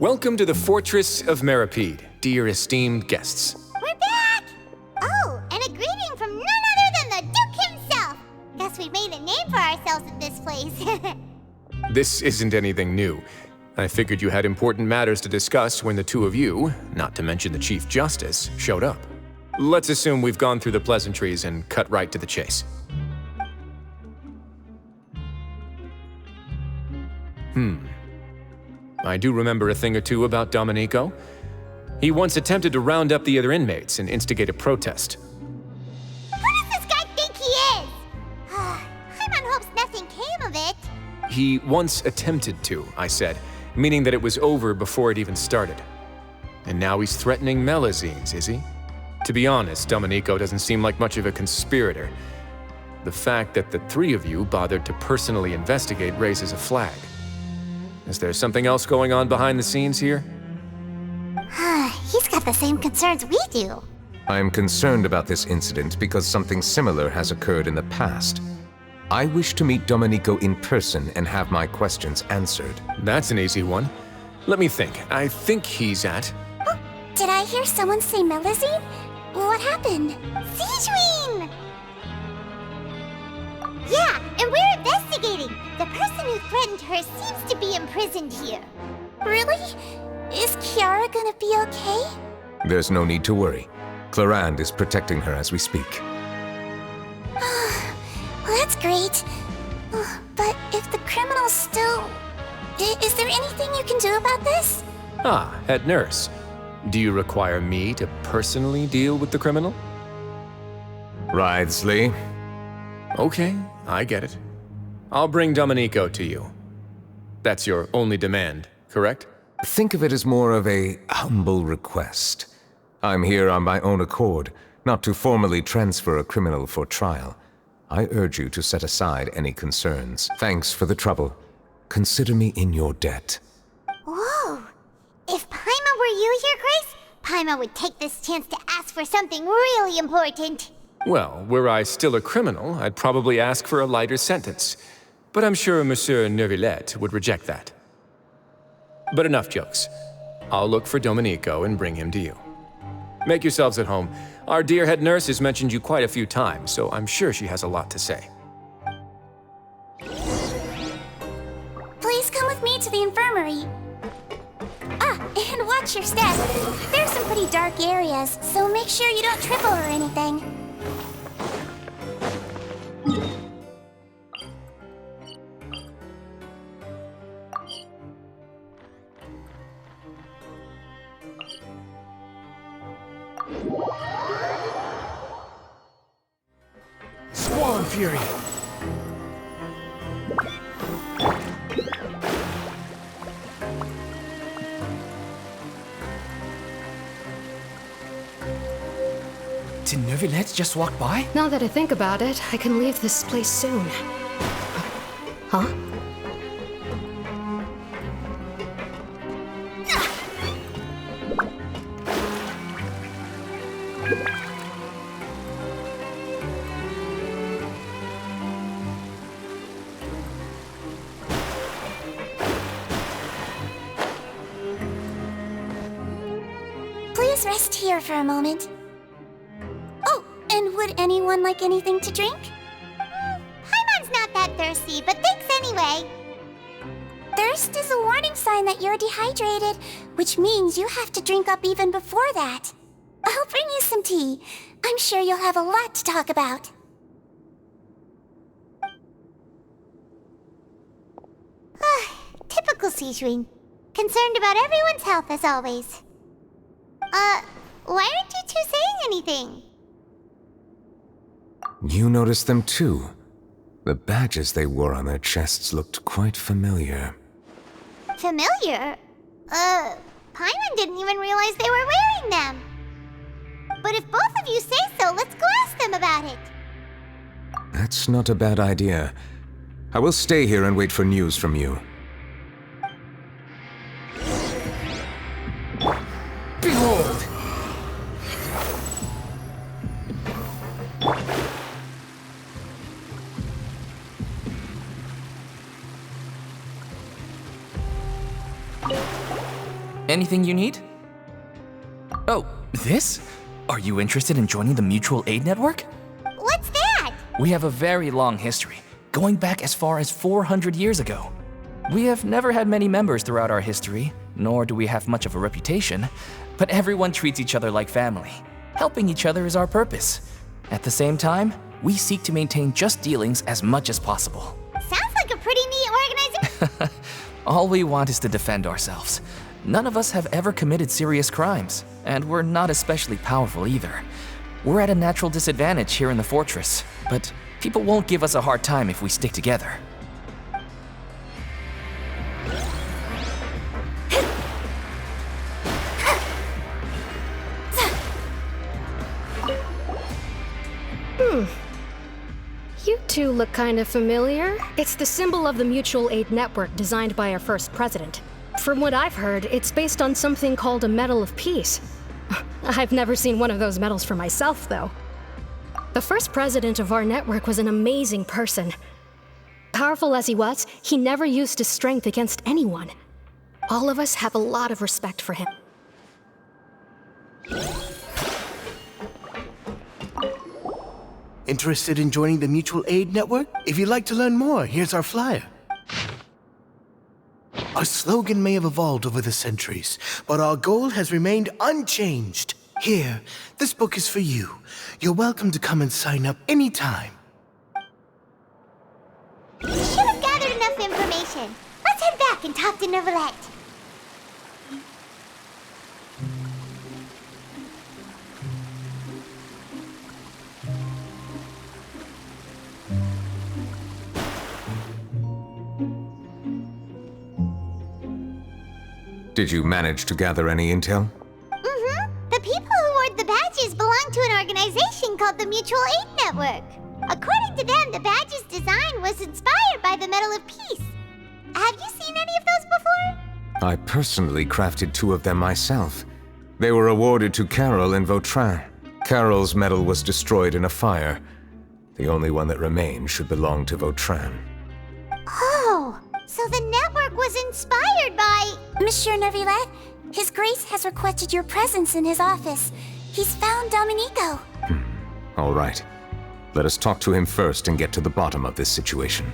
Welcome to the Fortress of Meropide, dear esteemed guests. We're back! Oh, and a greeting from none other than the Duke himself. Guess we made a name for ourselves in this place. This isn't anything new. I figured you had important matters to discuss when the two of you, not to mention the Chief Justice, showed up. Let's assume we've gone through the pleasantries and cut right to the chase. I do remember a thing or two about Domenico. He once attempted to round up the other inmates and instigate a protest. Who does this guy think he is? Hyman hopes nothing came of it. He once attempted to, I said, meaning that it was over before it even started. And now he's threatening Melazines, is he? To be honest, Domenico doesn't seem like much of a conspirator. The fact that the three of you bothered to personally investigate raises a flag. Is there something else going on behind the scenes here? He's got the same concerns we do. I'm concerned about this incident because something similar has occurred in the past. I wish to meet Domenico in person and have my questions answered. That's an easy one. Let me think. I think he's at... Did I hear someone say Melusine? What happened? Sijuin! Yeah, and we're investigating. The person who threatened her seems to be imprisoned here. Really? Is Kiara gonna be okay? There's no need to worry. Clarande is protecting her as we speak. Well, that's great. But if the criminal's still... Is there anything you can do about this? Ah, head nurse. Do you require me to personally deal with the criminal? Wriothesley. Okay, I get it. I'll bring Domenico to you. That's your only demand, correct? Think of it as more of a humble request. I'm here on my own accord, not to formally transfer a criminal for trial. I urge you to set aside any concerns. Thanks for the trouble. Consider me in your debt. Whoa! If Paimon were you here, Grace, Paimon would take this chance to ask for something really important. Well, were I still a criminal, I'd probably ask for a lighter sentence. But I'm sure Monsieur Nuevillette would reject that. But enough jokes. I'll look for Domenico and bring him to you. Make yourselves at home. Our dear head nurse has mentioned you quite a few times, so I'm sure she has a lot to say. Please come with me to the infirmary. And watch your step. There's some pretty dark areas, so make sure you don't trip over anything. Swarm Fury! Did Nuevillette just walk by? Now that I think about it, I can leave this place soon. Huh? Please rest here for a moment. Oh, and would anyone like anything to drink? Paimon's not that thirsty, but thanks anyway. Thirst is a warning sign that you're dehydrated, which means you have to drink up even before that. I'll bring you some tea. I'm sure you'll have a lot to talk about. Typical Sijuin. Concerned about everyone's health as always. Why aren't you two saying anything? You noticed them too. The badges they wore on their chests looked quite familiar. Familiar? Paimon didn't even realize they were wearing them. But if both of you say so, let's go ask them about it. That's not a bad idea. I will stay here and wait for news from you. Behold! Anything you need? Oh, this? Are you interested in joining the Mutual Aid Network? What's that? We have a very long history, going back as far as 400 years ago. We have never had many members throughout our history, nor do we have much of a reputation, but everyone treats each other like family. Helping each other is our purpose. At the same time, we seek to maintain just dealings as much as possible. Sounds like a pretty neat organization. All we want is to defend ourselves. None of us have ever committed serious crimes, and we're not especially powerful either. We're at a natural disadvantage here in the fortress, but people won't give us a hard time if we stick together. look kind of familiar. It's the symbol of the Mutual Aid Network designed by our first president. From what I've heard, it's based on something called a Medal of Peace. I've never seen one of those medals for myself, though. The first president of our network was an amazing person. Powerful as he was, he never used his strength against anyone. All of us have a lot of respect for him. Interested in joining the Mutual Aid Network? If you'd like to learn more, here's our flyer. Our slogan may have evolved over the centuries, but our goal has remained unchanged. Here, this book is for you. You're welcome to come and sign up anytime. We should have gathered enough information. Let's head back and talk to Nuevillette. Did you manage to gather any intel? Mm-hmm. The people who wore the badges belong to an organization called the Mutual Aid Network. According to them, the badge's design was inspired by the Medal of Peace. Have you seen any of those before? I personally crafted 2 of them myself. They were awarded to Carol and Vautrin. Carol's medal was destroyed in a fire. The only one that remained should belong to Vautrin. Oh, so the network was inspired by... Monsieur Nuevillette, His Grace has requested your presence in his office. He's found Domenico. All right. Let us talk to him first and get to the bottom of this situation.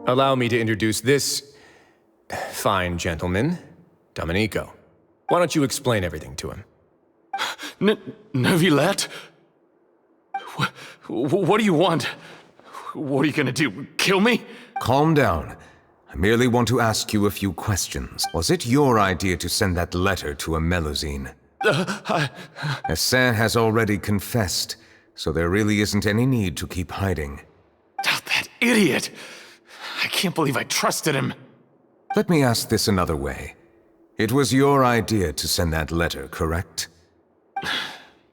Allow me to introduce this fine gentleman, Domenico. Why don't you explain everything to him? Nuevillette? What do you want? What are you gonna do, kill me? Calm down. I merely want to ask you a few questions. Was it your idea to send that letter to a Melusine? Hassan has already confessed, so there really isn't any need to keep hiding. That idiot! I can't believe I trusted him. Let me ask this another way. It was your idea to send that letter, correct?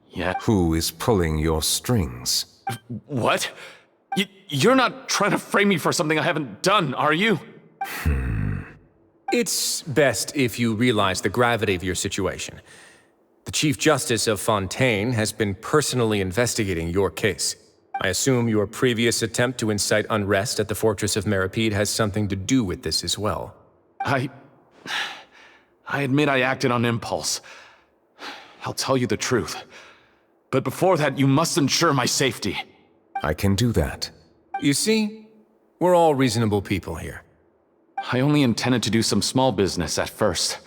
Yeah. Who is pulling your strings? What? You're not trying to frame me for something I haven't done, are you? It's best if you realize the gravity of your situation. The Chief Justice of Fontaine has been personally investigating your case. I assume your previous attempt to incite unrest at the Fortress of Meripede has something to do with this as well. I admit I acted on impulse. I'll tell you the truth. But before that, you must ensure my safety. I can do that. You see, we're all reasonable people here. I only intended to do some small business at first.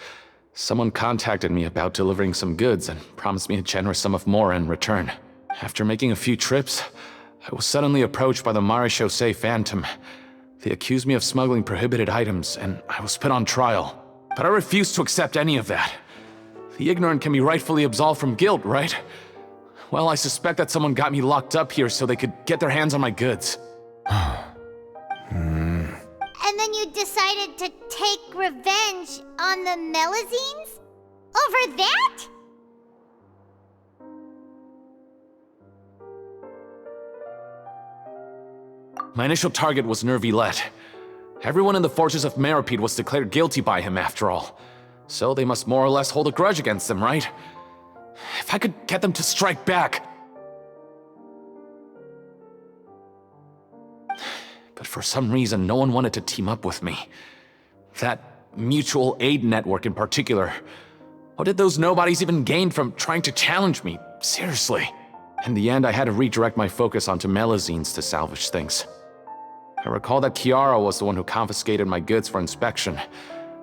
Someone contacted me about delivering some goods and promised me a generous sum of more in return. After making a few trips, I was suddenly approached by the Marechaussee Phantom. They accused me of smuggling prohibited items, and I was put on trial. But I refused to accept any of that. The ignorant can be rightfully absolved from guilt, right? Well, I suspect that someone got me locked up here so they could get their hands on my goods. And then you decided to take revenge on the Melusines? Over that? My initial target was Nuevillette. Everyone in the Fortress of Meripede was declared guilty by him after all. So they must more or less hold a grudge against him, right? If I could get them to strike back. But for some reason, no one wanted to team up with me. That mutual aid network in particular. What did those nobodies even gain from trying to challenge me? Seriously. In the end, I had to redirect my focus onto Melusines to salvage things. I recall that Kiara was the one who confiscated my goods for inspection,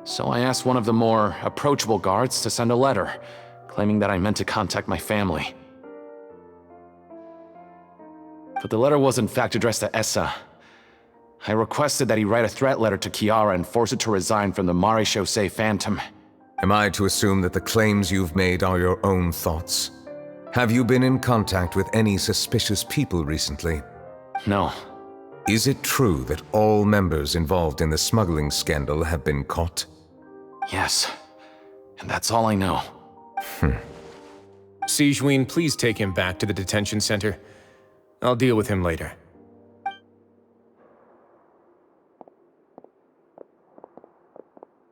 so I asked one of the more approachable guards to send a letter, claiming that I meant to contact my family. But the letter was in fact addressed to Essa. I requested that he write a threat letter to Kiara and force her to resign from the Marechaussee Phantom. Am I to assume that the claims you've made are your own thoughts? Have you been in contact with any suspicious people recently? No. Is it true that all members involved in the smuggling scandal have been caught? Yes. And that's all I know. Sigewinne, please take him back to the detention center. I'll deal with him later.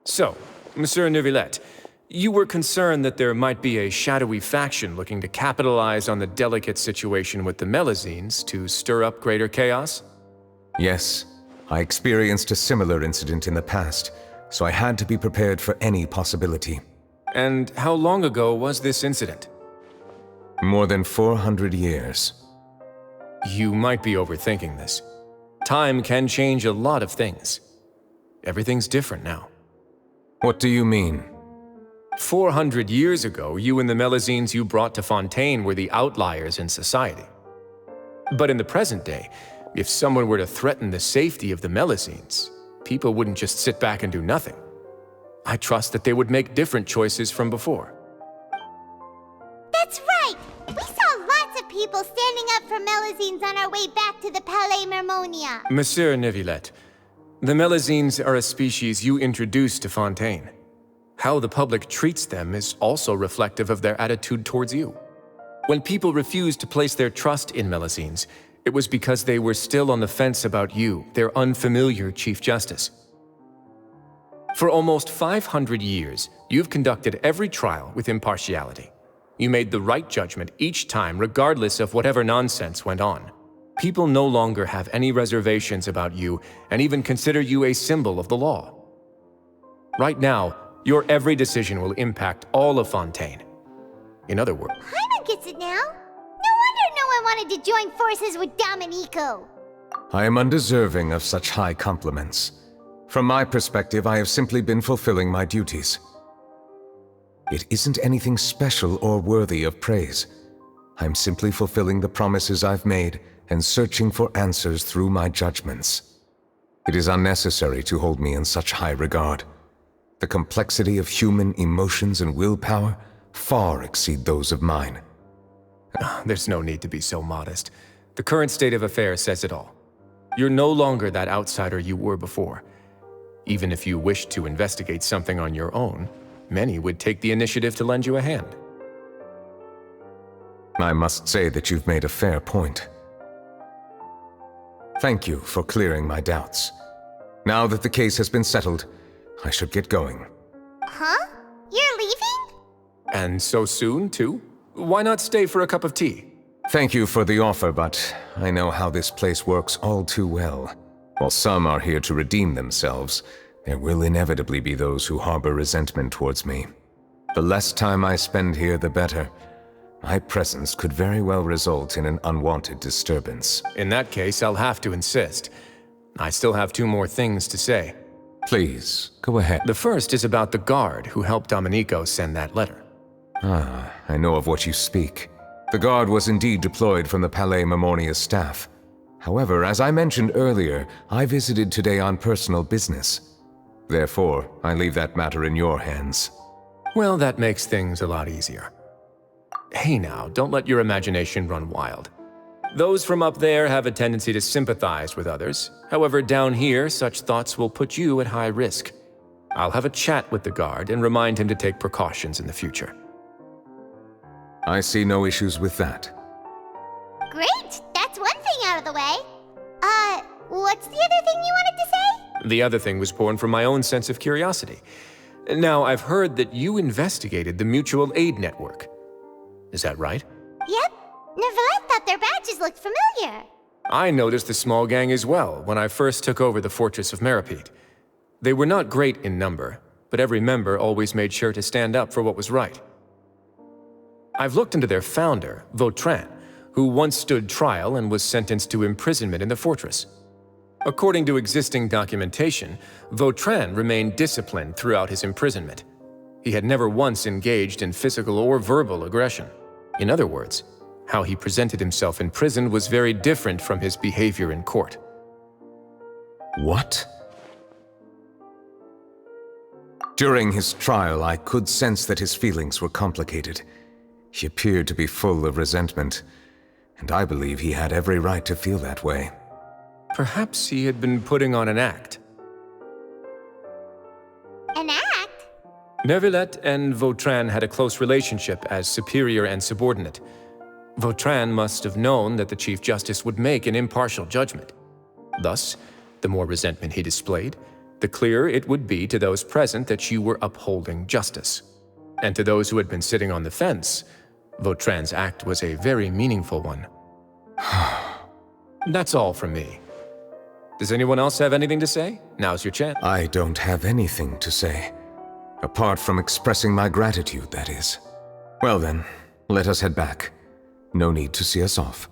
So, Monsieur Nuevillette, you were concerned that there might be a shadowy faction looking to capitalize on the delicate situation with the Melazines to stir up greater chaos? Yes. I experienced a similar incident in the past, so I had to be prepared for any possibility. And how long ago was this incident? More than 400 years. You might be overthinking this. Time can change a lot of things. Everything's different now. What do you mean? 400 years ago, you and the Melazines you brought to Fontaine were the outliers in society. But in the present day, if someone were to threaten the safety of the Melazines, people wouldn't just sit back and do nothing. I trust that they would make different choices from before. That's right! We saw lots of people standing up for Melazines on our way back to the Palais Mermonia. Monsieur Nuevillette, the Melazines are a species you introduced to Fontaine. How the public treats them is also reflective of their attitude towards you. When people refused to place their trust in Melazines, it was because they were still on the fence about you, their unfamiliar Chief Justice. For almost 500 years, you've conducted every trial with impartiality. You made the right judgment each time, regardless of whatever nonsense went on. People no longer have any reservations about you and even consider you a symbol of the law. Right now, your every decision will impact all of Fontaine. In other words, Paimon gets it now. No wonder no one wanted to join forces with Domenico. I am undeserving of such high compliments. From my perspective, I have simply been fulfilling my duties. It isn't anything special or worthy of praise. I'm simply fulfilling the promises I've made and searching for answers through my judgments. It is unnecessary to hold me in such high regard. The complexity of human emotions and willpower far exceed those of mine. There's no need to be so modest. The current state of affairs says it all. You're no longer that outsider you were before. Even if you wished to investigate something on your own, many would take the initiative to lend you a hand. I must say that you've made a fair point. Thank you for clearing my doubts. Now that the case has been settled, I should get going. Huh? You're leaving? And so soon, too? Why not stay for a cup of tea? Thank you for the offer, but I know how this place works all too well. While some are here to redeem themselves, there will inevitably be those who harbor resentment towards me. The less time I spend here, the better. My presence could very well result in an unwanted disturbance. In that case, I'll have to insist. I still have 2 more things to say. Please, go ahead. The first is about the guard who helped Domenico send that letter. Ah, I know of what you speak. The guard was indeed deployed from the Palais Mermonia's staff. However, as I mentioned earlier, I visited today on personal business. Therefore, I leave that matter in your hands. Well, that makes things a lot easier. Hey now, don't let your imagination run wild. Those from up there have a tendency to sympathize with others. However, down here, such thoughts will put you at high risk. I'll have a chat with the guard and remind him to take precautions in the future. I see no issues with that. Great! That's one thing out of the way. What's the other thing you wanted to say? The other thing was born from my own sense of curiosity. Now, I've heard that you investigated the mutual aid network. Is that right? Yep. Nuevillette thought their badges looked familiar. I noticed the small gang as well when I first took over the fortress of Meripede. They were not great in number, but every member always made sure to stand up for what was right. I've looked into their founder, Vautrin, who once stood trial and was sentenced to imprisonment in the fortress. According to existing documentation, Vautrin remained disciplined throughout his imprisonment. He had never once engaged in physical or verbal aggression. In other words, how he presented himself in prison was very different from his behavior in court. What? During his trial, I could sense that his feelings were complicated. He appeared to be full of resentment, and I believe he had every right to feel that way. Perhaps he had been putting on an act. An act? Nuevillette and Vautrin had a close relationship as superior and subordinate. Vautrin must have known that the Chief Justice would make an impartial judgment. Thus, the more resentment he displayed, the clearer it would be to those present that you were upholding justice. And to those who had been sitting on the fence, Vautrin's act was a very meaningful one. That's all from me. Does anyone else have anything to say? Now's your chance. I don't have anything to say. Apart from expressing my gratitude, that is. Well then, let us head back. No need to see us off.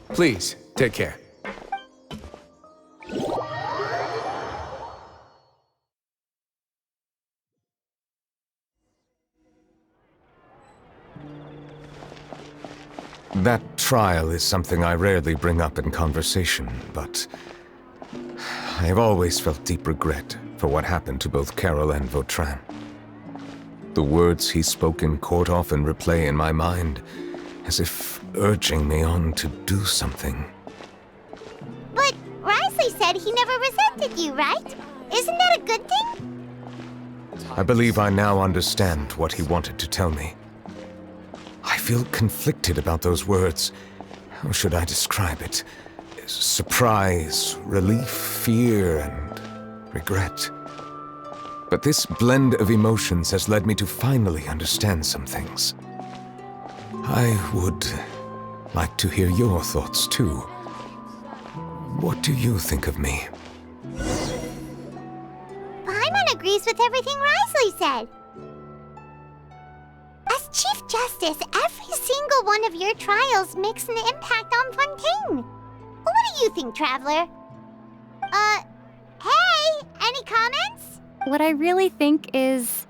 Please, take care. That trial is something I rarely bring up in conversation, but I have always felt deep regret for what happened to both Carol and Vautrin. The words he spoke in court often replay in my mind, as if urging me on to do something. But Risley said he never resented you, right? Isn't that a good thing? I believe I now understand what he wanted to tell me. I feel conflicted about those words. How should I describe it? Surprise, relief, fear, and regret. But this blend of emotions has led me to finally understand some things. I would like to hear your thoughts, too. What do you think of me? Paimon agrees with everything Risley said. As Chief Justice, every single one of your trials makes an impact on Fontaine. What do you think, Traveler? Hey, any comments? What I really think is...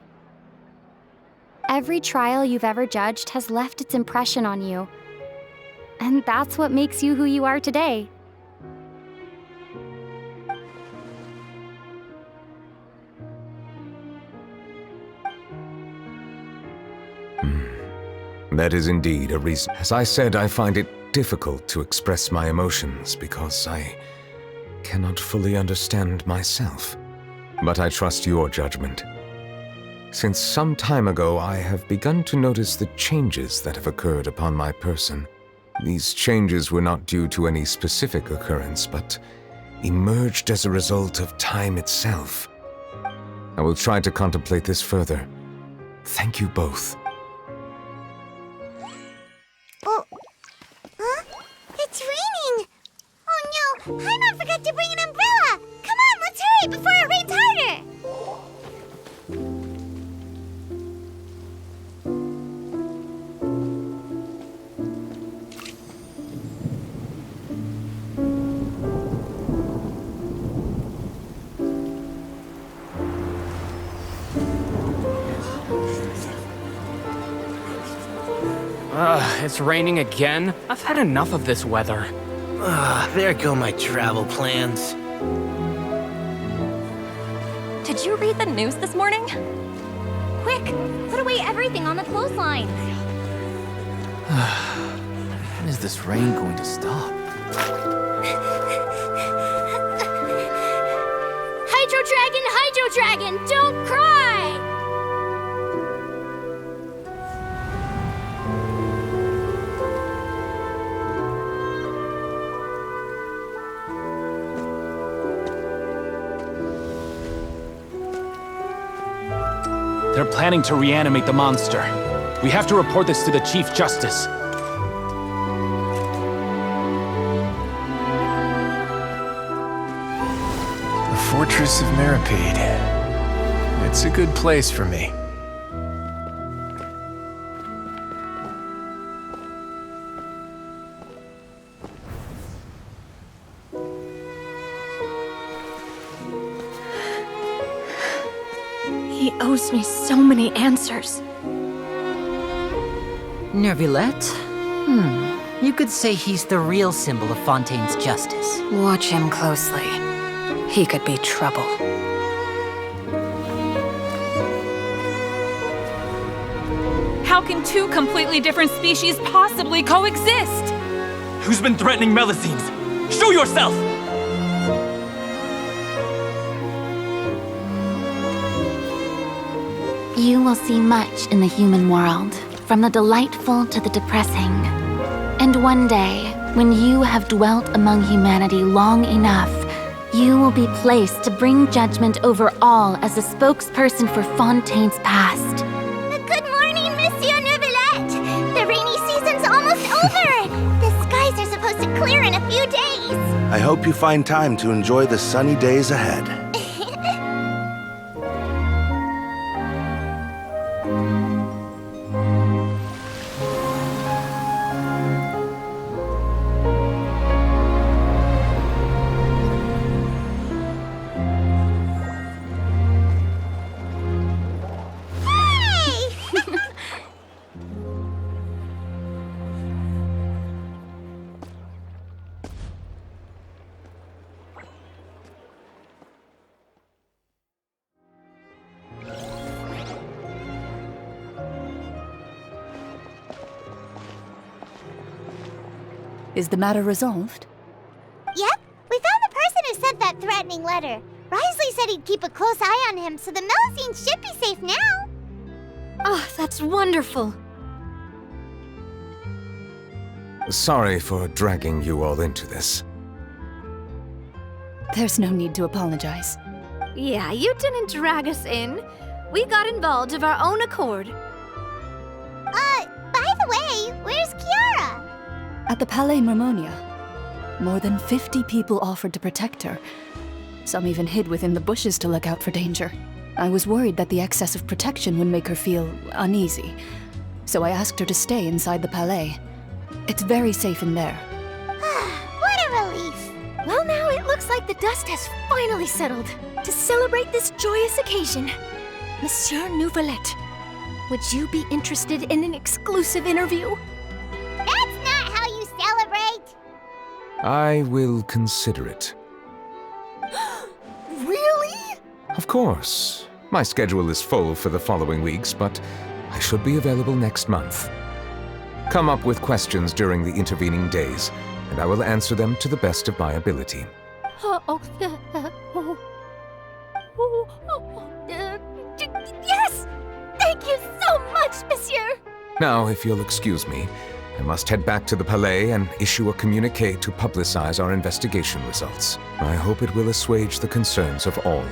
every trial you've ever judged has left its impression on you. And that's what makes you who you are today. That is indeed a reason. As I said, I find it difficult to express my emotions because I cannot fully understand myself. But I trust your judgment. Since some time ago, I have begun to notice the changes that have occurred upon my person. These changes were not due to any specific occurrence, but emerged as a result of time itself. I will try to contemplate this further. Thank you both. Oh, huh? It's raining! Oh no, Paimon forgot to bring an umbrella! Come on, let's hurry before it rains harder! It's raining again? I've had enough of this weather. There go my travel plans. Did you read the news this morning? Quick, put away everything on the clothesline. When is this rain going to stop? Hydro Dragon, don't cry! They're planning to reanimate the monster. We have to report this to the Chief Justice. The Fortress of Meripede. It's a good place for me. She owes me so many answers. Nuevillette? You could say he's the real symbol of Fontaine's justice. Watch him closely. He could be trouble. How can two completely different species possibly coexist? Who's been threatening Melusines? Show yourself! You will see much in the human world, from the delightful to the depressing. And one day, when you have dwelt among humanity long enough, you will be placed to bring judgment over all as a spokesperson for Fontaine's past. Good morning, Monsieur Nuevillette! The rainy season's almost over! The skies are supposed to clear in a few days! I hope you find time to enjoy the sunny days ahead. Is the matter resolved? Yep, we found the person who sent that threatening letter. Risley said he'd keep a close eye on him, so the Melusines should be safe now. Oh, that's wonderful. Sorry for dragging you all into this. There's no need to apologize. Yeah, you didn't drag us in. We got involved of our own accord. By the way, where's Kiara? At the Palais Romania, more than 50 people offered to protect her. Some even hid within the bushes to look out for danger. I was worried that the excess of protection would make her feel uneasy, so I asked her to stay inside the Palais. It's very safe in there. What a relief! Well, now it looks like the dust has finally settled. To celebrate this joyous occasion, Monsieur Nuevillette, would you be interested in an exclusive interview? That's not how you celebrate! I will consider it. Really? Of course. My schedule is full for the following weeks, but I should be available next month. Come up with questions during the intervening days, and I will answer them to the best of my ability. Yes! Thank you so much, Monsieur! Now, if you'll excuse me, I must head back to the Palais and issue a communiqué to publicize our investigation results. I hope it will assuage the concerns of all.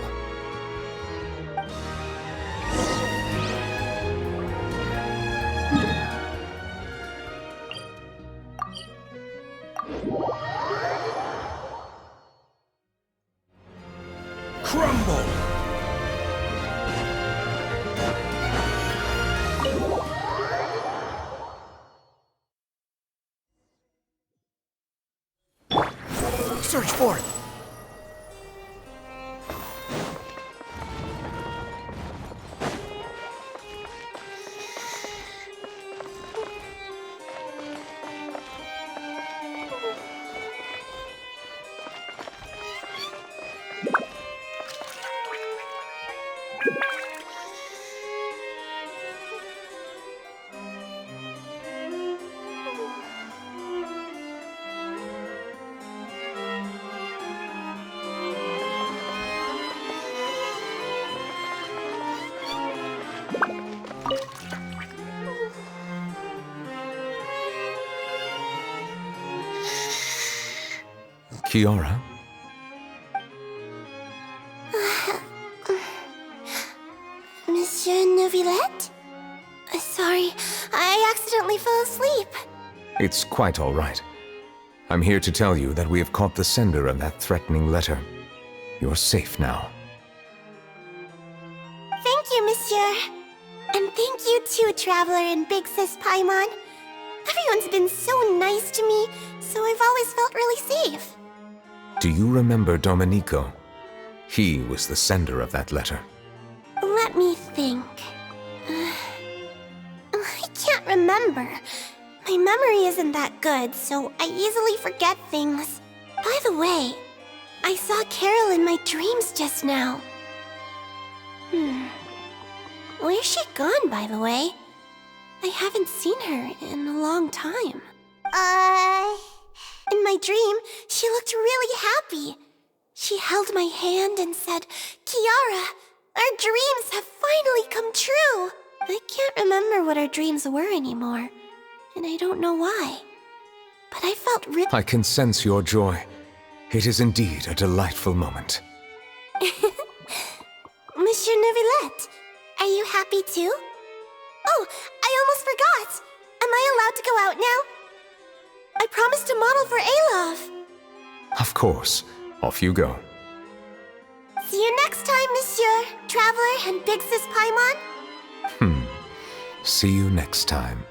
Crumble! Search for it! Kiara? Monsieur Nuevillette? Sorry, I accidentally fell asleep. It's quite all right. I'm here to tell you that we have caught the sender of that threatening letter. You're safe now. Thank you, Monsieur. And thank you too, Traveler and Big Sis Paimon. Everyone's been so nice to me, so I've always felt really safe. Do you remember Domenico? He was the sender of that letter. Let Let me think. I can't remember. My memory isn't that good, so I easily forget things. By the way, I saw Carol in my dreams just now. Where's she gone, by the way? I haven't seen her in a long time. In my dream, she looked really happy. She held my hand and said, "Kiara, our dreams have finally come true." I can't remember what our dreams were anymore, and I don't know why. But I felt really... I can sense your joy. It is indeed a delightful moment. Monsieur Nuevillette, are you happy too? Oh, I almost forgot! Am I allowed to go out now? I promised to model for Alov. Of course. Off you go. See you next time, Monsieur, Traveler, and Big Sis Paimon. See you next time.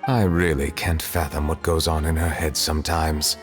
I really can't fathom what goes on in her head sometimes.